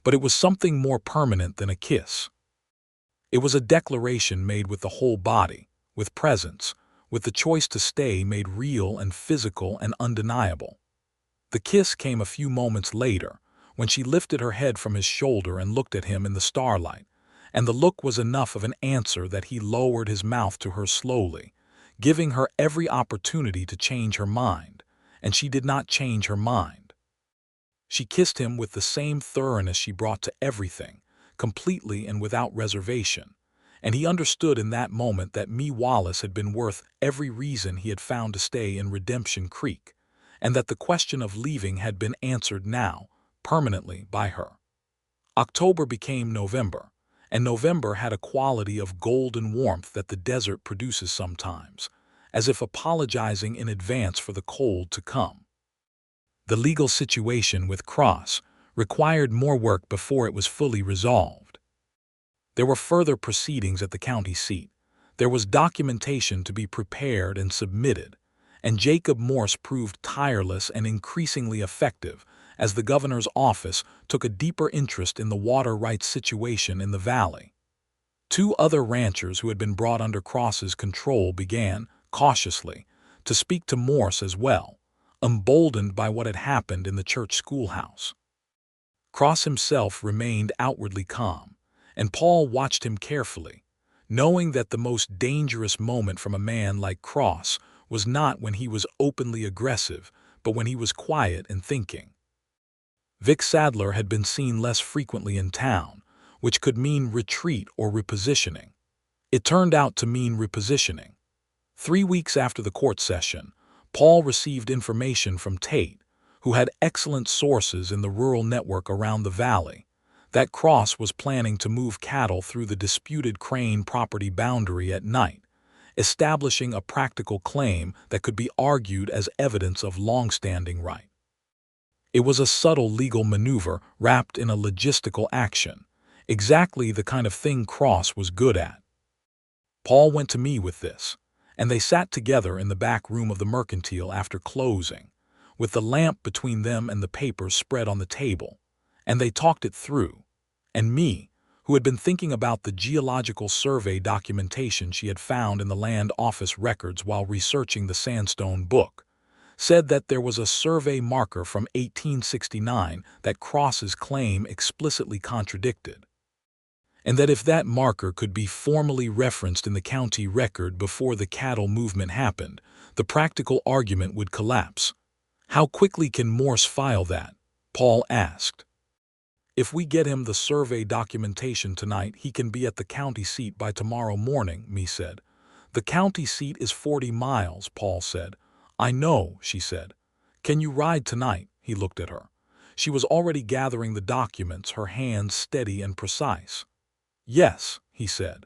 but it was something more permanent than a kiss. It was a declaration made with the whole body, with presence, with the choice to stay made real and physical and undeniable. The kiss came a few moments later, when she lifted her head from his shoulder and looked at him in the starlight, and the look was enough of an answer that he lowered his mouth to her slowly, giving her every opportunity to change her mind, and she did not change her mind. She kissed him with the same thoroughness she brought to everything, completely and without reservation, and he understood in that moment that Mae Wallace had been worth every reason he had found to stay in Redemption Creek, and that the question of leaving had been answered now, permanently, by her. October became November, and November had a quality of golden warmth that the desert produces sometimes, as if apologizing in advance for the cold to come. The legal situation with Cross required more work before it was fully resolved. There were further proceedings at the county seat. There was documentation to be prepared and submitted, and Jacob Morse proved tireless and increasingly effective as the governor's office took a deeper interest in the water rights situation in the valley. 2 other ranchers who had been brought under Cross's control began, cautiously, to speak to Morse as well, emboldened by what had happened in the church schoolhouse. Cross himself remained outwardly calm, and Paul watched him carefully, knowing that the most dangerous moment from a man like Cross was not when he was openly aggressive, but when he was quiet and thinking. Vic Sadler had been seen less frequently in town, which could mean retreat or repositioning. It turned out to mean repositioning. 3 weeks after the court session, Paul received information from Tate, who had excellent sources in the rural network around the valley, that Cross was planning to move cattle through the disputed Crane property boundary at night, establishing a practical claim that could be argued as evidence of long-standing right. It was a subtle legal maneuver wrapped in a logistical action, exactly the kind of thing Cross was good at. Paul went to me with this, and they sat together in the back room of the Mercantile after closing, with the lamp between them and the papers spread on the table, and they talked it through, and me, who had been thinking about the geological survey documentation she had found in the land office records while researching the Sandstone book, said that there was a survey marker from 1869 that Cross's claim explicitly contradicted, and that if that marker could be formally referenced in the county record before the cattle movement happened, the practical argument would collapse. "How quickly can Morse file that?" Paul asked. "If we get him the survey documentation tonight, he can be at the county seat by tomorrow morning," Mae said. "The county seat is 40 miles, Paul said. "I know," she said. "Can you ride tonight?" He looked at her. She was already gathering the documents, her hands steady and precise. "Yes," he said.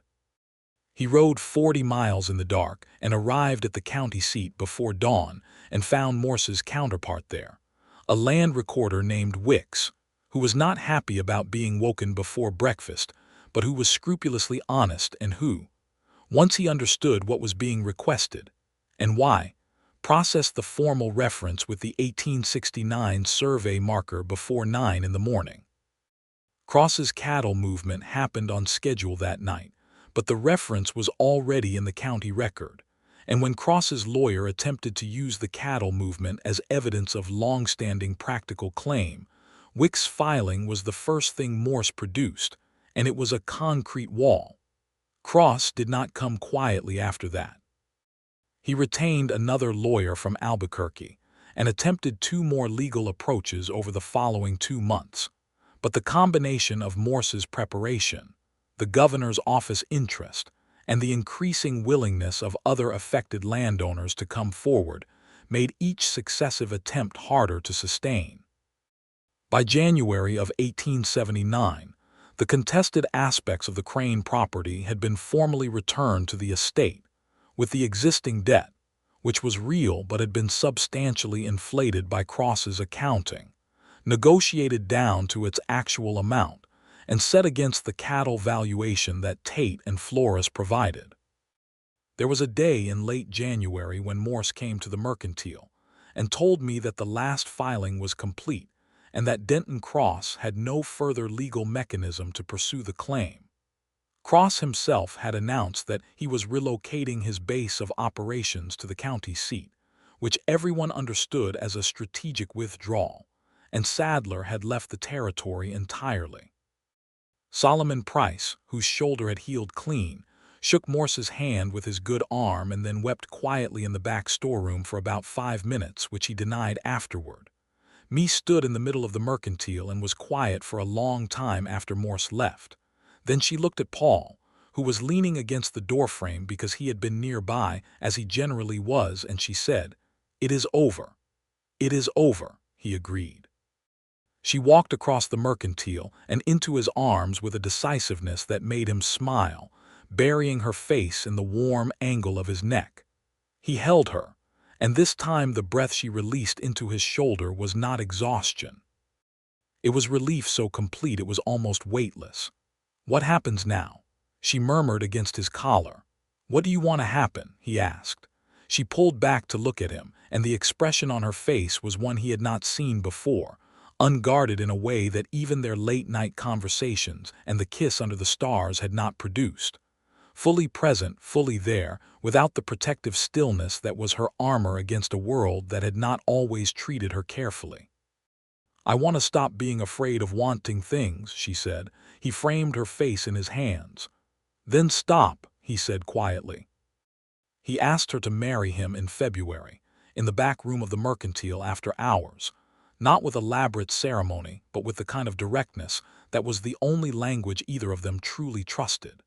He rode 40 miles in the dark and arrived at the county seat before dawn and found Morse's counterpart there, a land recorder named Wicks, who was not happy about being woken before breakfast, but who was scrupulously honest and who, once he understood what was being requested and why, processed the formal reference with the 1869 survey marker before 9 in the morning. Cross's cattle movement happened on schedule that night, but the reference was already in the county record, and when Cross's lawyer attempted to use the cattle movement as evidence of long-standing practical claim, Wick's filing was the first thing Morse produced, and it was a concrete wall. Cross did not come quietly after that. He retained another lawyer from Albuquerque and attempted 2 more legal approaches over the following 2 months. But the combination of Morse's preparation, the governor's office interest, and the increasing willingness of other affected landowners to come forward made each successive attempt harder to sustain. By January of 1879, the contested aspects of the Crane property had been formally returned to the estate, with the existing debt, which was real but had been substantially inflated by Cross's accounting, negotiated down to its actual amount and set against the cattle valuation that Tate and Flores provided. There was a day in late January when Morse came to the Mercantile and told me that the last filing was complete and that Denton Cross had no further legal mechanism to pursue the claim. Cross himself had announced that he was relocating his base of operations to the county seat, which everyone understood as a strategic withdrawal, and Sadler had left the territory entirely. Solomon Price, whose shoulder had healed clean, shook Morse's hand with his good arm and then wept quietly in the back storeroom for about 5 minutes, which he denied afterward. Mae stood in the middle of the Mercantile and was quiet for a long time after Morse left. Then she looked at Paul, who was leaning against the doorframe because he had been nearby, as he generally was, and she said, "It is over. It is over," he agreed. She walked across the mercantile and into his arms with a decisiveness that made him smile, burying her face in the warm angle of his neck. He held her, and this time the breath she released into his shoulder was not exhaustion. It was relief so complete it was almost weightless. "What happens now?" she murmured against his collar. "What do you want to happen?" he asked. She pulled back to look at him, and the expression on her face was one he had not seen before, unguarded in a way that even their late-night conversations and the kiss under the stars had not produced. Fully present, fully there, without the protective stillness that was her armor against a world that had not always treated her carefully. "I want to stop being afraid of wanting things," she said. He framed her face in his hands. "Then stop," he said quietly. He asked her to marry him in February, in the back room of the mercantile after hours, not with elaborate ceremony, but with the kind of directness that was the only language either of them truly trusted.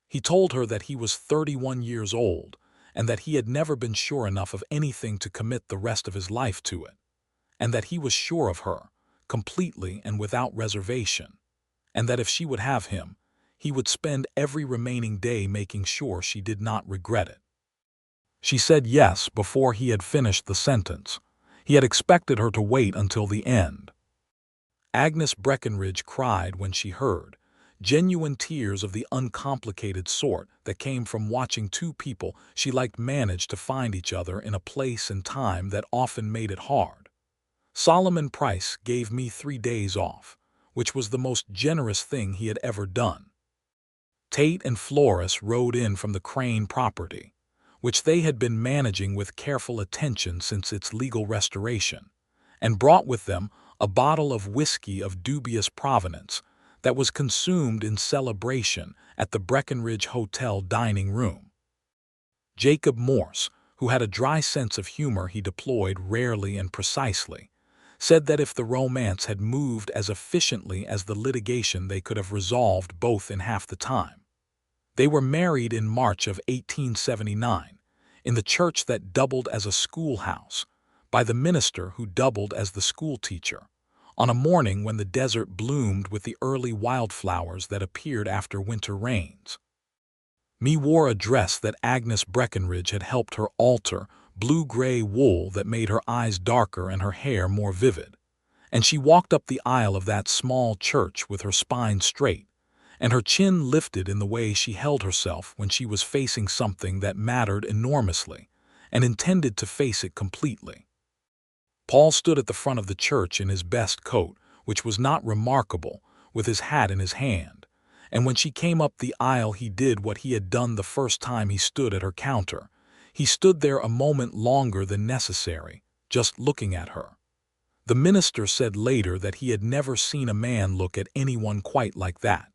He told her that he was 31 years old, and that he had never been sure enough of anything to commit the rest of his life to it, and that he was sure of her, completely and without reservation, and that if she would have him, he would spend every remaining day making sure she did not regret it. She said yes before he had finished the sentence. He had expected her to wait until the end. Agnes Breckenridge cried when she heard, genuine tears of the uncomplicated sort that came from watching two people she liked manage to find each other in a place and time that often made it hard. Solomon Price gave me 3 days off, which was the most generous thing he had ever done. Tate and Flores rode in from the Crane property, which they had been managing with careful attention since its legal restoration, and brought with them a bottle of whiskey of dubious provenance that was consumed in celebration at the Breckenridge Hotel dining room. Jacob Morse, who had a dry sense of humor he deployed rarely and precisely, said that if the romance had moved as efficiently as the litigation they could have resolved both in half the time. They were married in March of 1879, in the church that doubled as a schoolhouse, by the minister who doubled as the schoolteacher, on a morning when the desert bloomed with the early wildflowers that appeared after winter rains. Mae wore a dress that Agnes Breckenridge had helped her alter, blue-gray wool that made her eyes darker and her hair more vivid, and she walked up the aisle of that small church with her spine straight, and her chin lifted in the way she held herself when she was facing something that mattered enormously, and intended to face it completely. Paul stood at the front of the church in his best coat, which was not remarkable, with his hat in his hand, and when she came up the aisle he did what he had done the first time he stood at her counter. He stood there a moment longer than necessary, just looking at her. The minister said later that he had never seen a man look at anyone quite like that,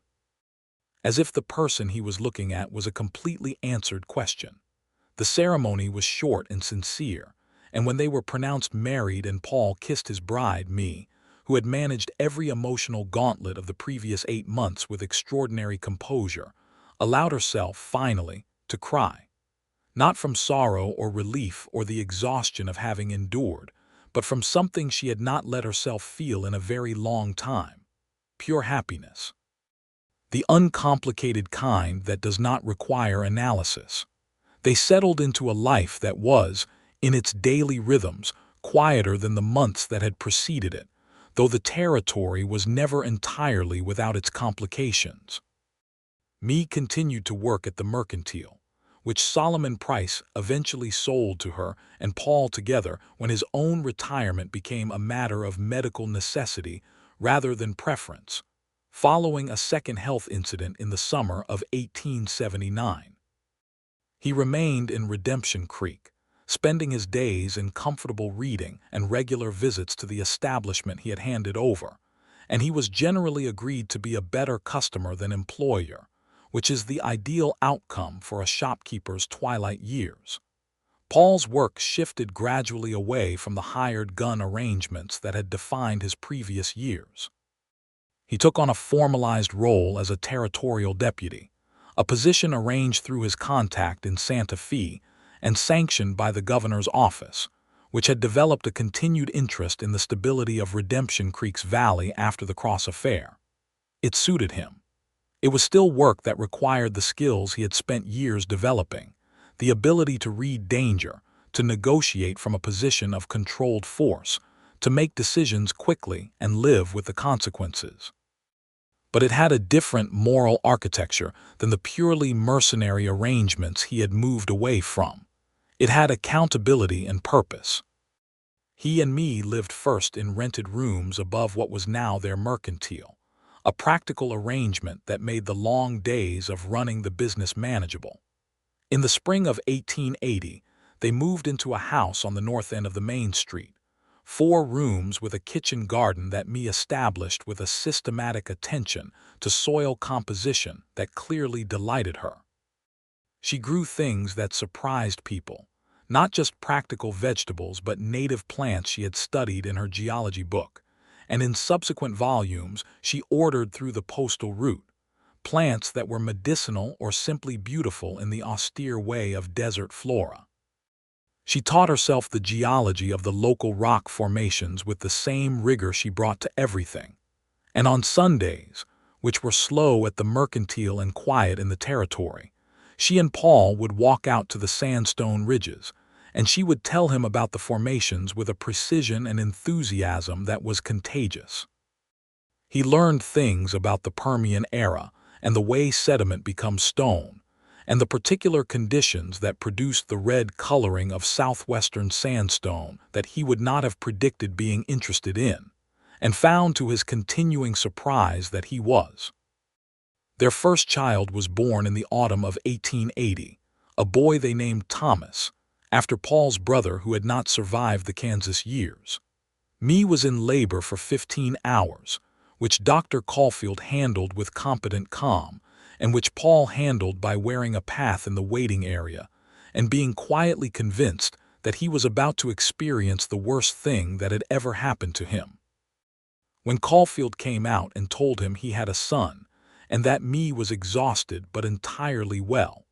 as if the person he was looking at was a completely answered question. The ceremony was short and sincere, and when they were pronounced married and Paul kissed his bride, Mae, who had managed every emotional gauntlet of the previous 8 months with extraordinary composure, allowed herself, finally, to cry. Not from sorrow or relief or the exhaustion of having endured, but from something she had not let herself feel in a very long time: pure happiness. The uncomplicated kind that does not require analysis. They settled into a life that was, in its daily rhythms, quieter than the months that had preceded it, though the territory was never entirely without its complications. Mae continued to work at the mercantile, which Solomon Price eventually sold to her and Paul together when his own retirement became a matter of medical necessity rather than preference, following a second health incident in the summer of 1879. He remained in Redemption Creek, spending his days in comfortable reading and regular visits to the establishment he had handed over, and he was generally agreed to be a better customer than employer, which is the ideal outcome for a shopkeeper's twilight years. Paul's work shifted gradually away from the hired gun arrangements that had defined his previous years. He took on a formalized role as a territorial deputy, a position arranged through his contact in Santa Fe and sanctioned by the governor's office, which had developed a continued interest in the stability of Redemption Creek's valley after the Cross affair. It suited him. It was still work that required the skills he had spent years developing, the ability to read danger, to negotiate from a position of controlled force, to make decisions quickly and live with the consequences. But it had a different moral architecture than the purely mercenary arrangements he had moved away from. It had accountability and purpose. He and me lived first in rented rooms above what was now their mercantile, a practical arrangement that made the long days of running the business manageable. In the spring of 1880, they moved into a house on the north end of the main street, 4 rooms with a kitchen garden that me established with a systematic attention to soil composition that clearly delighted her. She grew things that surprised people, not just practical vegetables but native plants she had studied in her geology book, and in subsequent volumes she ordered through the postal route, plants that were medicinal or simply beautiful in the austere way of desert flora. She taught herself the geology of the local rock formations with the same rigor she brought to everything. And on Sundays, which were slow at the mercantile and quiet in the territory, she and Paul would walk out to the sandstone ridges, and she would tell him about the formations with a precision and enthusiasm that was contagious. He learned things about the Permian era and the way sediment becomes stone, and the particular conditions that produced the red coloring of southwestern sandstone that he would not have predicted being interested in, and found to his continuing surprise that he was. Their first child was born in the autumn of 1880, a boy they named Thomas, after Paul's brother who had not survived the Kansas years. Me was in labor for 15 hours, which Dr. Caulfield handled with competent calm, and which Paul handled by wearing a path in the waiting area and being quietly convinced that he was about to experience the worst thing that had ever happened to him. When Caulfield came out and told him he had a son and that me was exhausted but entirely well,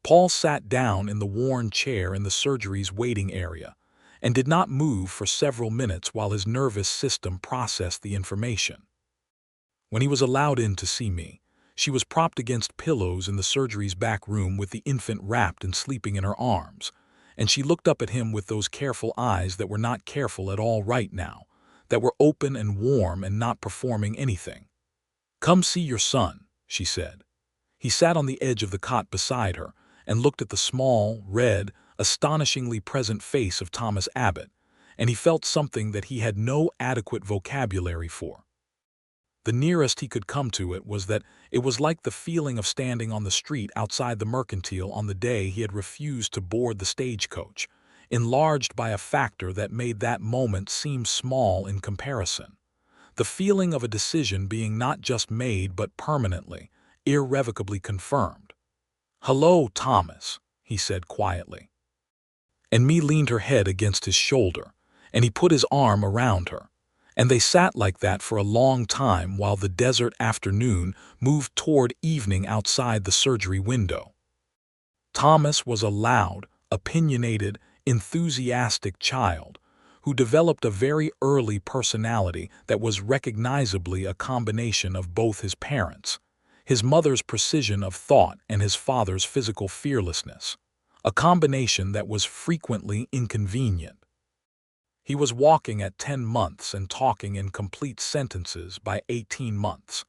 Paul sat down in the worn chair in the surgery's waiting area and did not move for several minutes while his nervous system processed the information. When he was allowed in to see me, she was propped against pillows in the surgery's back room with the infant wrapped and sleeping in her arms, and she looked up at him with those careful eyes that were not careful at all right now, that were open and warm and not performing anything. "Come see your son," she said. He sat on the edge of the cot beside her and looked at the small, red, astonishingly present face of Thomas Abbott, and he felt something that he had no adequate vocabulary for. The nearest he could come to it was that it was like the feeling of standing on the street outside the mercantile on the day he had refused to board the stagecoach, enlarged by a factor that made that moment seem small in comparison. The feeling of a decision being not just made but permanently, irrevocably confirmed. "Hello, Thomas," he said quietly. And me leaned her head against his shoulder, and he put his arm around her. And they sat like that for a long time while the desert afternoon moved toward evening outside the surgery window. Thomas was a loud, opinionated, enthusiastic child who developed a very early personality that was recognizably a combination of both his parents, his mother's precision of thought and his father's physical fearlessness, a combination that was frequently inconvenient. He was walking at 10 months and talking in complete sentences by 18 months,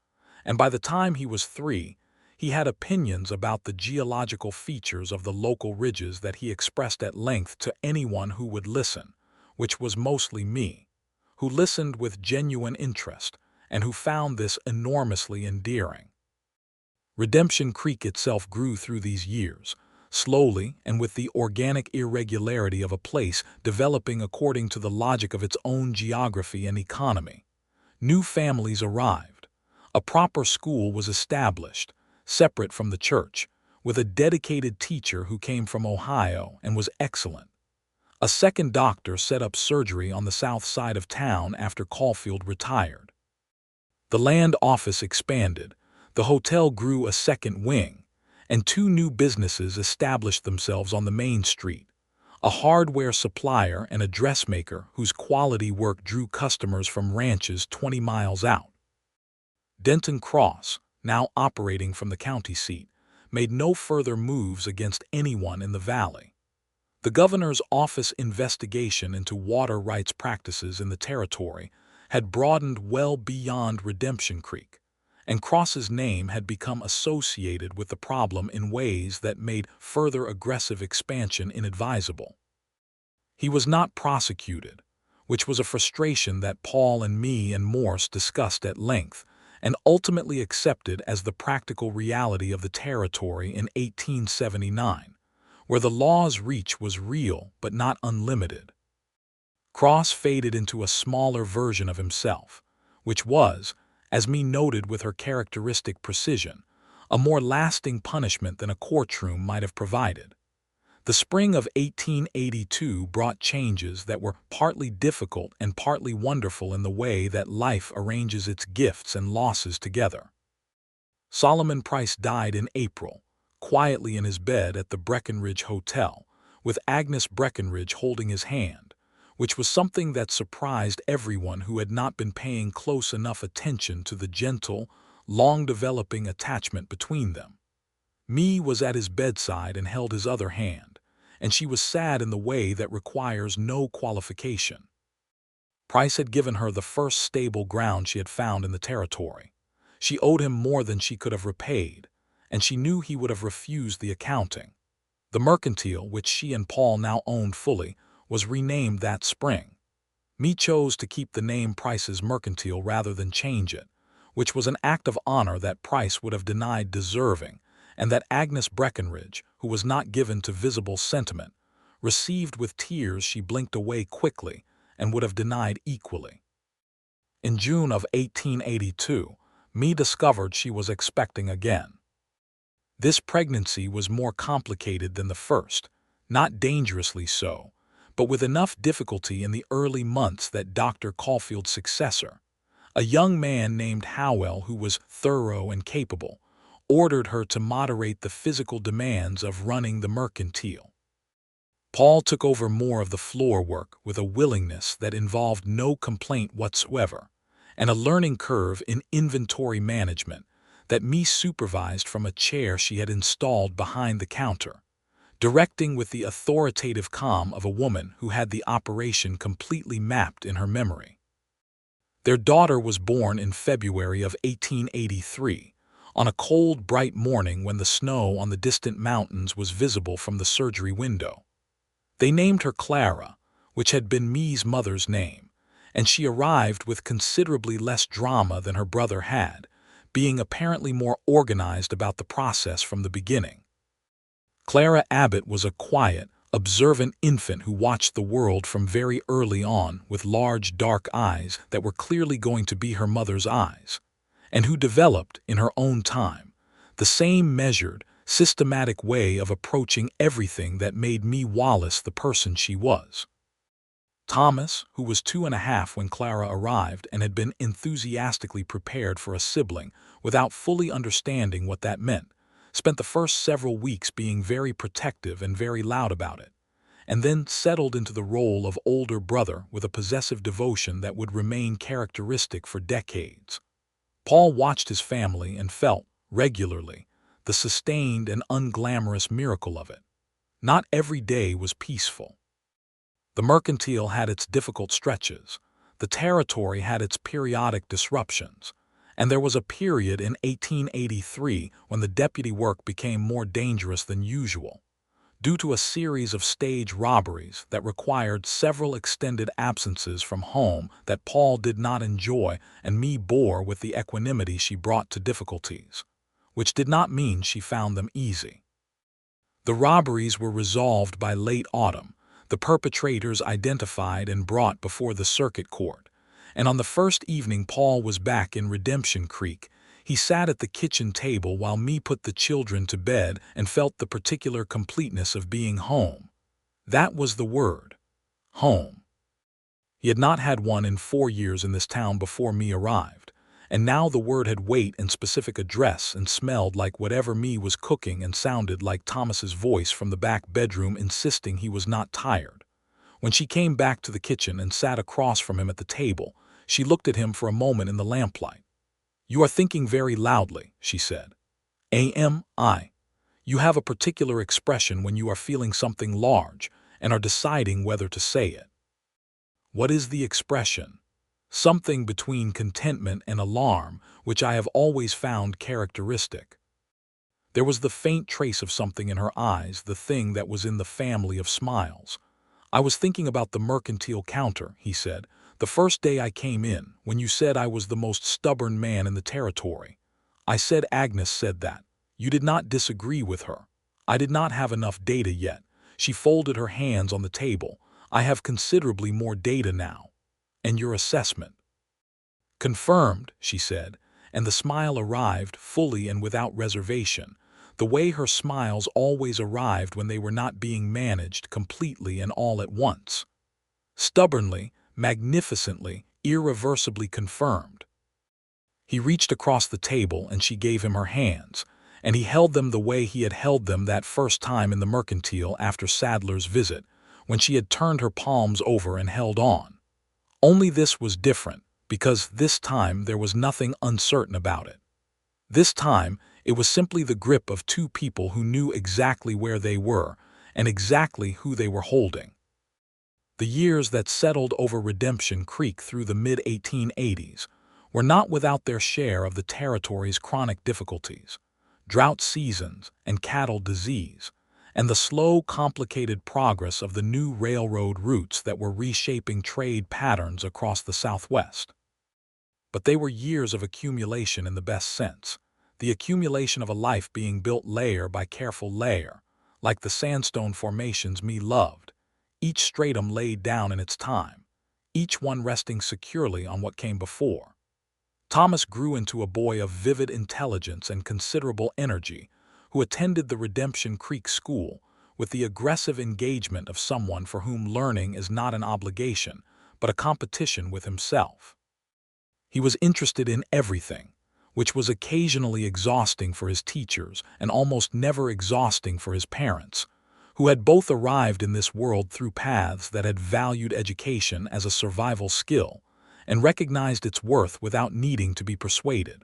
and by the time he was 3, he had opinions about the geological features of the local ridges that he expressed at length to anyone who would listen, which was mostly me, who listened with genuine interest and who found this enormously endearing. Redemption Creek itself grew through these years, slowly and with the organic irregularity of a place developing according to the logic of its own geography and economy. New families arrived. A proper school was established, separate from the church, with a dedicated teacher who came from Ohio and was excellent. A second doctor set up surgery on the south side of town after Caulfield retired. The land office expanded, the hotel grew a second wing, and two new businesses established themselves on the main street: a hardware supplier and a dressmaker whose quality work drew customers from ranches 20 miles out. Denton Cross, now operating from the county seat, made no further moves against anyone in the valley. The governor's office investigation into water rights practices in the territory had broadened well beyond Redemption Creek, and Cross's name had become associated with the problem in ways that made further aggressive expansion inadvisable. He was not prosecuted, which was a frustration that Paul and me and Morse discussed at length and ultimately accepted as the practical reality of the territory in 1879, where the law's reach was real but not unlimited. Cross faded into a smaller version of himself, which was, as me noted with her characteristic precision, a more lasting punishment than a courtroom might have provided. The spring of 1882 brought changes that were partly difficult and partly wonderful in the way that life arranges its gifts and losses together. Solomon Price died in April, quietly in his bed at the Breckenridge Hotel, with Agnes Breckenridge holding his hand, which was something that surprised everyone who had not been paying close enough attention to the gentle, long-developing attachment between them. Me was at his bedside and held his other hand, and she was sad in the way that requires no qualification. Price had given her the first stable ground she had found in the territory. She owed him more than she could have repaid, and she knew he would have refused the accounting. The mercantile, which she and Paul now owned fully, was renamed that spring. Me chose to keep the name Price's Mercantile rather than change it, which was an act of honor that Price would have denied deserving, and that Agnes Breckenridge, who was not given to visible sentiment, received with tears she blinked away quickly and would have denied equally. In June of 1882, me discovered she was expecting again. This pregnancy was more complicated than the first, not dangerously so, but with enough difficulty in the early months that Dr. Caulfield's successor, a young man named Howell who was thorough and capable, ordered her to moderate the physical demands of running the mercantile. Paul took over more of the floor work with a willingness that involved no complaint whatsoever, and a learning curve in inventory management that me supervised from a chair she had installed behind the counter, directing with the authoritative calm of a woman who had the operation completely mapped in her memory. Their daughter was born in February of 1883, on a cold, bright morning when the snow on the distant mountains was visible from the surgery window. They named her Clara, which had been me's mother's name, and she arrived with considerably less drama than her brother had, being apparently more organized about the process from the beginning. Clara Abbott was a quiet, observant infant who watched the world from very early on with large, dark eyes that were clearly going to be her mother's eyes, and who developed, in her own time, the same measured, systematic way of approaching everything that made Mae Wallace the person she was. Thomas, who was 2.5 when Clara arrived and had been enthusiastically prepared for a sibling without fully understanding what that meant, spent the first several weeks being very protective and very loud about it, and then settled into the role of older brother with a possessive devotion that would remain characteristic for decades. Paul watched his family and felt, regularly, the sustained and unglamorous miracle of it. Not every day was peaceful. The mercantile had its difficult stretches, the territory had its periodic disruptions, and there was a period in 1883 when the deputy work became more dangerous than usual, due to a series of stage robberies that required several extended absences from home that Paul did not enjoy and me bore with the equanimity she brought to difficulties, which did not mean she found them easy. The robberies were resolved by late autumn, the perpetrators identified and brought before the circuit court, and on the first evening Paul was back in Redemption Creek, he sat at the kitchen table while me put the children to bed and felt the particular completeness of being home. That was the word. Home. He had not had one in 4 years in this town before me arrived, And now the word had weight and specific address and smelled like whatever Mae was cooking and sounded like Thomas's voice from the back bedroom insisting he was not tired. When she came back to the kitchen and sat across from him at the table, she looked at him for a moment in the lamplight. "You are thinking very loudly," she said. "Am I? You have a particular expression when you are feeling something large and are deciding whether to say it." "What is the expression?" "Something between contentment and alarm, which I have always found characteristic." There was the faint trace of something in her eyes, the thing that was in the family of smiles. "I was thinking about the mercantile counter," he said, "the first day I came in, when you said I was the most stubborn man in the territory. I said Agnes said that. You did not disagree with her. I did not have enough data yet." She folded her hands on the table. "I have considerably more data now." "And your assessment?" "Confirmed," she said, and the smile arrived fully and without reservation, the way her smiles always arrived when they were not being managed completely and all at once. "Stubbornly, magnificently, irreversibly confirmed." He reached across the table and she gave him her hands, and he held them the way he had held them that first time in the mercantile after Sadler's visit, when she had turned her palms over and held on. Only this was different, because this time there was nothing uncertain about it. This time it was simply the grip of two people who knew exactly where they were and exactly who they were holding. The years that settled over Redemption Creek through the mid-1880s were not without their share of the territory's chronic difficulties, drought seasons and cattle disease, and the slow, complicated progress of the new railroad routes that were reshaping trade patterns across the Southwest. But they were years of accumulation in the best sense, the accumulation of a life being built layer by careful layer, like the sandstone formations Mae loved, each stratum laid down in its time, each one resting securely on what came before. Thomas grew into a boy of vivid intelligence and considerable energy, who attended the Redemption Creek School with the aggressive engagement of someone for whom learning is not an obligation, but a competition with himself. He was interested in everything, which was occasionally exhausting for his teachers and almost never exhausting for his parents, who had both arrived in this world through paths that had valued education as a survival skill and recognized its worth without needing to be persuaded.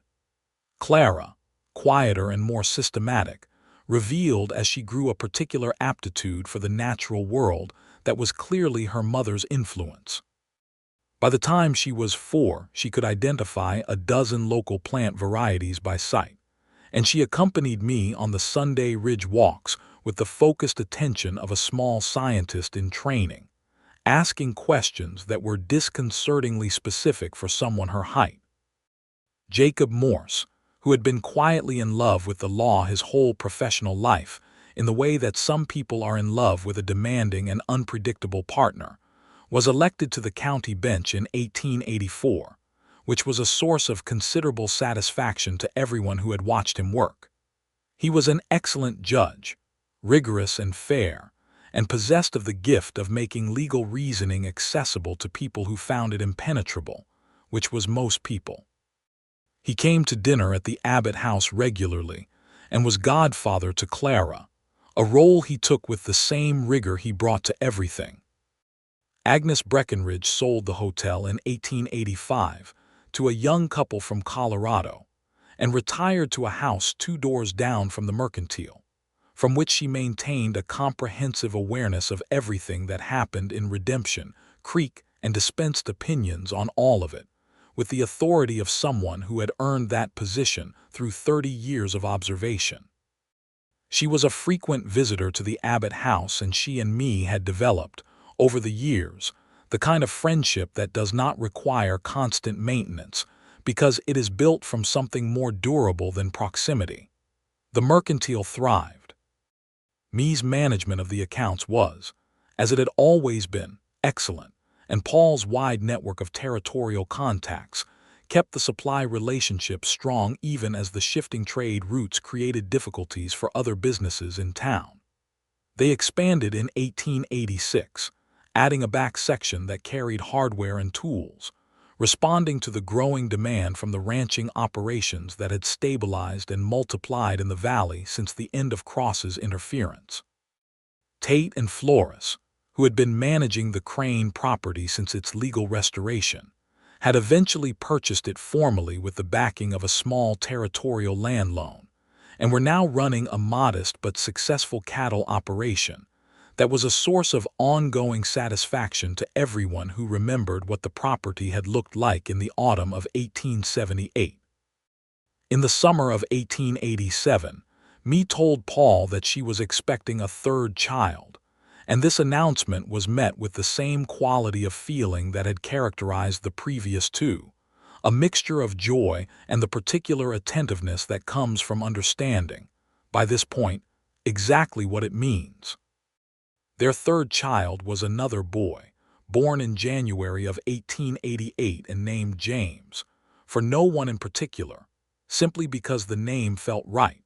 Clara, quieter and more systematic, revealed as she grew a particular aptitude for the natural world that was clearly her mother's influence. By the time she was 4, she could identify a dozen local plant varieties by sight, and she accompanied me on the Sunday ridge walks with the focused attention of a small scientist in training, asking questions that were disconcertingly specific for someone her height. Jacob Morse, who had been quietly in love with the law his whole professional life, in the way that some people are in love with a demanding and unpredictable partner, was elected to the county bench in 1884, which was a source of considerable satisfaction to everyone who had watched him work. He was an excellent judge, rigorous and fair, and possessed of the gift of making legal reasoning accessible to people who found it impenetrable, which was most people. He came to dinner at the Abbott house regularly and was godfather to Clara, a role he took with the same rigor he brought to everything. Agnes Breckenridge sold the hotel in 1885 to a young couple from Colorado and retired to a house 2 doors down from the mercantile, from which she maintained a comprehensive awareness of everything that happened in Redemption Creek and dispensed opinions on all of it, with the authority of someone who had earned that position through 30 years of observation. She was a frequent visitor to the Abbott house, and she and Mae had developed, over the years, the kind of friendship that does not require constant maintenance because it is built from something more durable than proximity. The mercantile thrived. Mae's management of the accounts was, as it had always been, excellent, and Paul's wide network of territorial contacts kept the supply relationship strong even as the shifting trade routes created difficulties for other businesses in town. They expanded in 1886, adding a back section that carried hardware and tools, responding to the growing demand from the ranching operations that had stabilized and multiplied in the valley since the end of Cross's interference. Tate and Flores, who had been managing the Crane property since its legal restoration, had eventually purchased it formally with the backing of a small territorial land loan, and were now running a modest but successful cattle operation that was a source of ongoing satisfaction to everyone who remembered what the property had looked like in the autumn of 1878. In the summer of 1887, Mae told Paul that she was expecting a third child, and this announcement was met with the same quality of feeling that had characterized the previous two, a mixture of joy and the particular attentiveness that comes from understanding, by this point, exactly what it means. Their third child was another boy, born in January of 1888 and named James, for no one in particular, simply because the name felt right,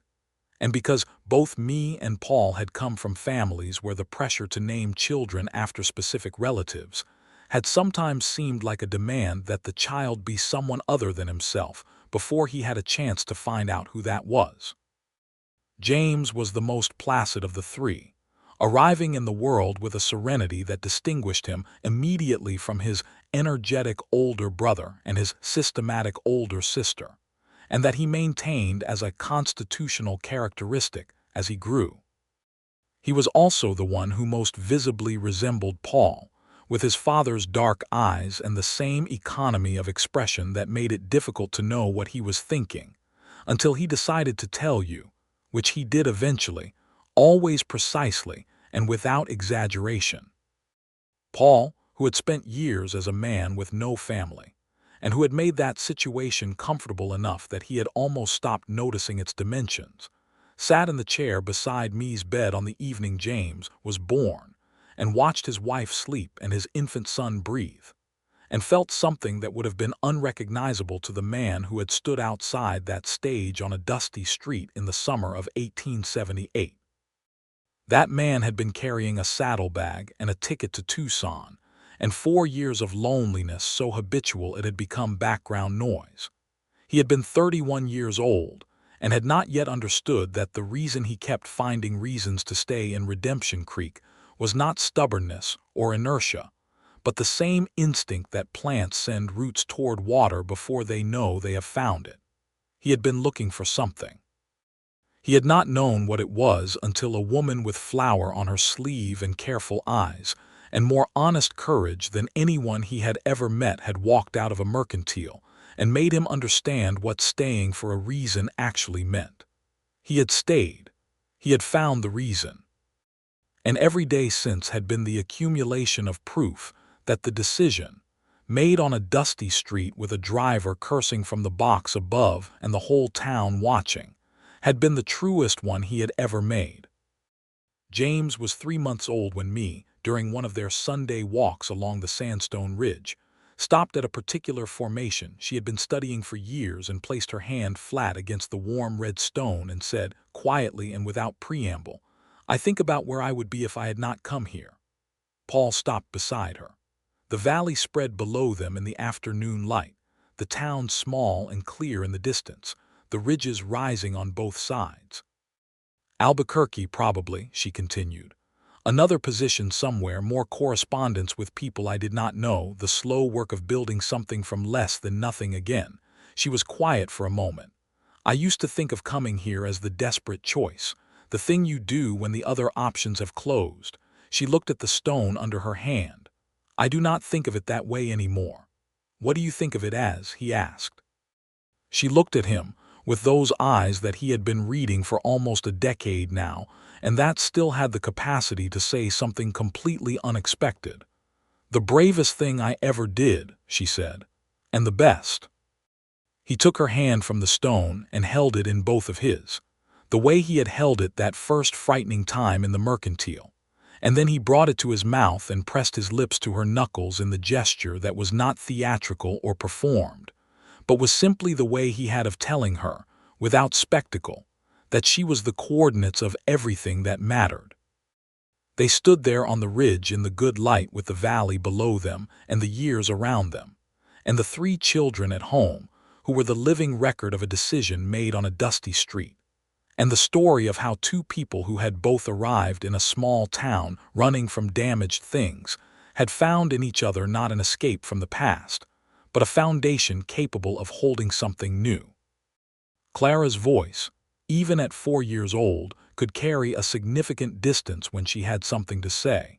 and because both Mae and Paul had come from families where the pressure to name children after specific relatives had sometimes seemed like a demand that the child be someone other than himself before he had a chance to find out who that was. James was the most placid of the three, arriving in the world with a serenity that distinguished him immediately from his energetic older brother and his systematic older sister, and that he maintained as a constitutional characteristic as he grew. He was also the one who most visibly resembled Paul, with his father's dark eyes and the same economy of expression that made it difficult to know what he was thinking, until he decided to tell you, which he did eventually, always precisely and without exaggeration. Paul, who had spent years as a man with no family, and who had made that situation comfortable enough that he had almost stopped noticing its dimensions, sat in the chair beside Mae's bed on the evening James was born, and watched his wife sleep and his infant son breathe, and felt something that would have been unrecognizable to the man who had stood outside that stage on a dusty street in the summer of 1878. That man had been carrying a saddlebag and a ticket to Tucson, and 4 years of loneliness so habitual it had become background noise. He had been 31 years old, and had not yet understood that the reason he kept finding reasons to stay in Redemption Creek was not stubbornness or inertia, but the same instinct that plants send roots toward water before they know they have found it. He had been looking for something. He had not known what it was until a woman with flour on her sleeve and careful eyes, and more honest courage than anyone he had ever met had walked out of a mercantile and made him understand what staying for a reason actually meant. He had stayed. He had found the reason. And every day since had been the accumulation of proof that the decision, made on a dusty street with a driver cursing from the box above and the whole town watching, had been the truest one he had ever made. James was 3 months old when Mae, during one of their Sunday walks along the Sandstone Ridge, stopped at a particular formation she had been studying for years and placed her hand flat against the warm red stone and said, quietly and without preamble, "I think about where I would be if I had not come here." Paul stopped beside her. The valley spread below them in the afternoon light, the town small and clear in the distance, the ridges rising on both sides. "Albuquerque, probably," she continued. "Another position somewhere, more correspondence with people I did not know, the slow work of building something from less than nothing again." She was quiet for a moment. "I used to think of coming here as the desperate choice, the thing you do when the other options have closed." She looked at the stone under her hand. "I do not think of it that way anymore." "What do you think of it as?" he asked. She looked at him with those eyes that he had been reading for almost a decade now, and that still had the capacity to say something completely unexpected. "The bravest thing I ever did," she said, "and the best." He took her hand from the stone and held it in both of his, the way he had held it that first frightening time in the mercantile, and then he brought it to his mouth and pressed his lips to her knuckles in the gesture that was not theatrical or performed, but was simply the way he had of telling her, without spectacle, that she was the coordinates of everything that mattered. They stood there on the ridge in the good light with the valley below them and the years around them, and the 3 children at home, who were the living record of a decision made on a dusty street, and the story of how 2 people who had both arrived in a small town running from damaged things had found in each other not an escape from the past, but a foundation capable of holding something new. Clara's voice, even at 4 years old, could carry a significant distance when she had something to say,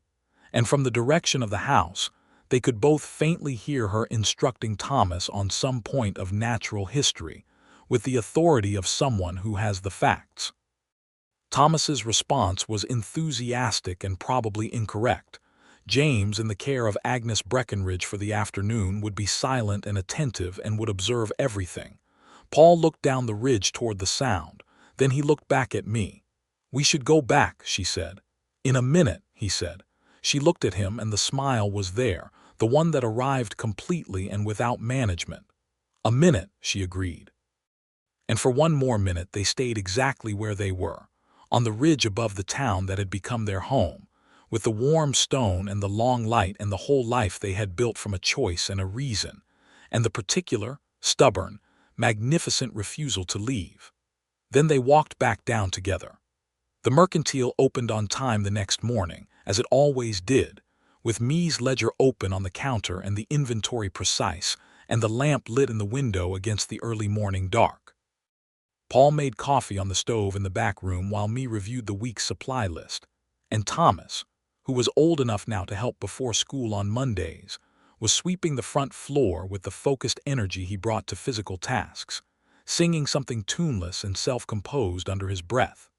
and from the direction of the house, they could both faintly hear her instructing Thomas on some point of natural history, with the authority of someone who has the facts. Thomas's response was enthusiastic and probably incorrect. James, in the care of Agnes Breckenridge for the afternoon, would be silent and attentive and would observe everything. Paul looked down the ridge toward the sound. Then he looked back at me. "We should go back," she said. "In a minute," he said. She looked at him, and the smile was there, the one that arrived completely and without management. "A minute," she agreed. And for 1 more minute they stayed exactly where they were, on the ridge above the town that had become their home, with the warm stone and the long light and the whole life they had built from a choice and a reason, and the particular, stubborn, magnificent refusal to leave. Then they walked back down together. The mercantile opened on time the next morning, as it always did, with Mae's ledger open on the counter and the inventory precise, and the lamp lit in the window against the early morning dark. Paul made coffee on the stove in the back room while Mae reviewed the week's supply list, and Thomas, who was old enough now to help before school on Mondays, was sweeping the front floor with the focused energy he brought to physical tasks, singing something tuneless and self-composed under his breath.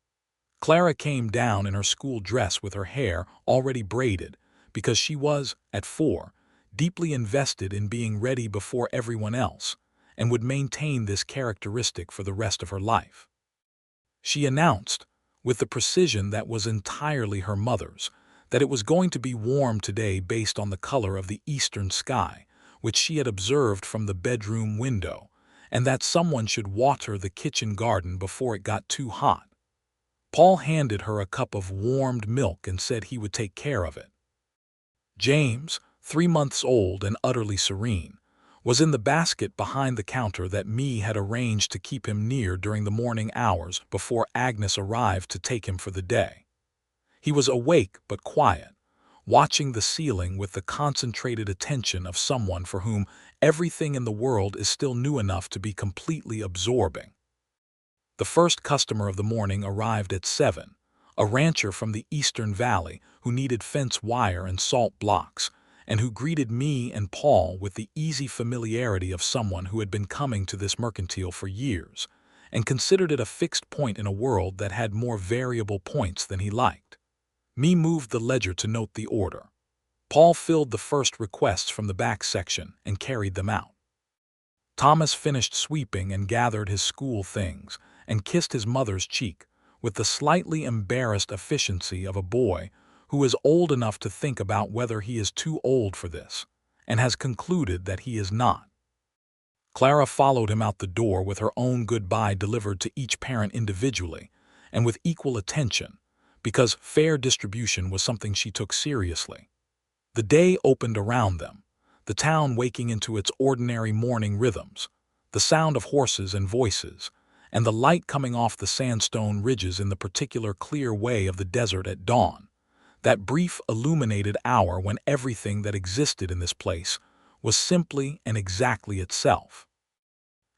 Clara came down in her school dress with her hair already braided, because she was, at 4, deeply invested in being ready before everyone else, and would maintain this characteristic for the rest of her life. She announced, with the precision that was entirely her mother's, that it was going to be warm today based on the color of the eastern sky, which she had observed from the bedroom window, and that someone should water the kitchen garden before it got too hot. Paul handed her a cup of warmed milk and said he would take care of it. James, 3 months old and utterly serene, was in the basket behind the counter that Mae had arranged to keep him near during the morning hours before Agnes arrived to take him for the day. He was awake but quiet, watching the ceiling with the concentrated attention of someone for whom everything in the world is still new enough to be completely absorbing. The first customer of the morning arrived at 7, a rancher from the Eastern Valley who needed fence wire and salt blocks, and who greeted me and Paul with the easy familiarity of someone who had been coming to this mercantile for years, and considered it a fixed point in a world that had more variable points than he liked. Mae moved the ledger to note the order. Paul filled the first requests from the back section and carried them out. Thomas finished sweeping and gathered his school things and kissed his mother's cheek with the slightly embarrassed efficiency of a boy who is old enough to think about whether he is too old for this, and has concluded that he is not. Clara followed him out the door with her own goodbye delivered to each parent individually, and with equal attention, because fair distribution was something she took seriously. The day opened around them, the town waking into its ordinary morning rhythms, the sound of horses and voices, and the light coming off the sandstone ridges in the particular clear way of the desert at dawn, that brief illuminated hour when everything that existed in this place was simply and exactly itself.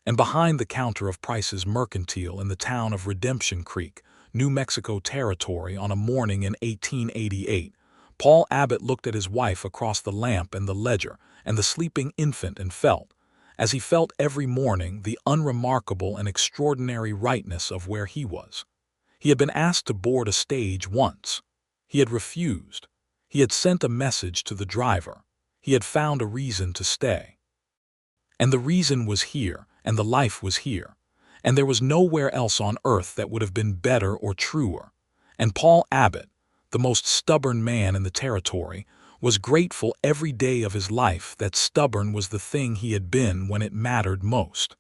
And behind the counter of Price's Mercantile in the town of Redemption Creek, New Mexico Territory, on a morning in 1888, Paul Abbott looked at his wife across the lamp and the ledger and the sleeping infant and felt, as he felt every morning, the unremarkable and extraordinary rightness of where he was. He had been asked to board a stage once. He had refused. He had sent a message to the driver. He had found a reason to stay. And the reason was here, and the life was here, and there was nowhere else on earth that would have been better or truer. And Paul Abbott, the most stubborn man in the territory, was grateful every day of his life that stubborn was the thing he had been when it mattered most.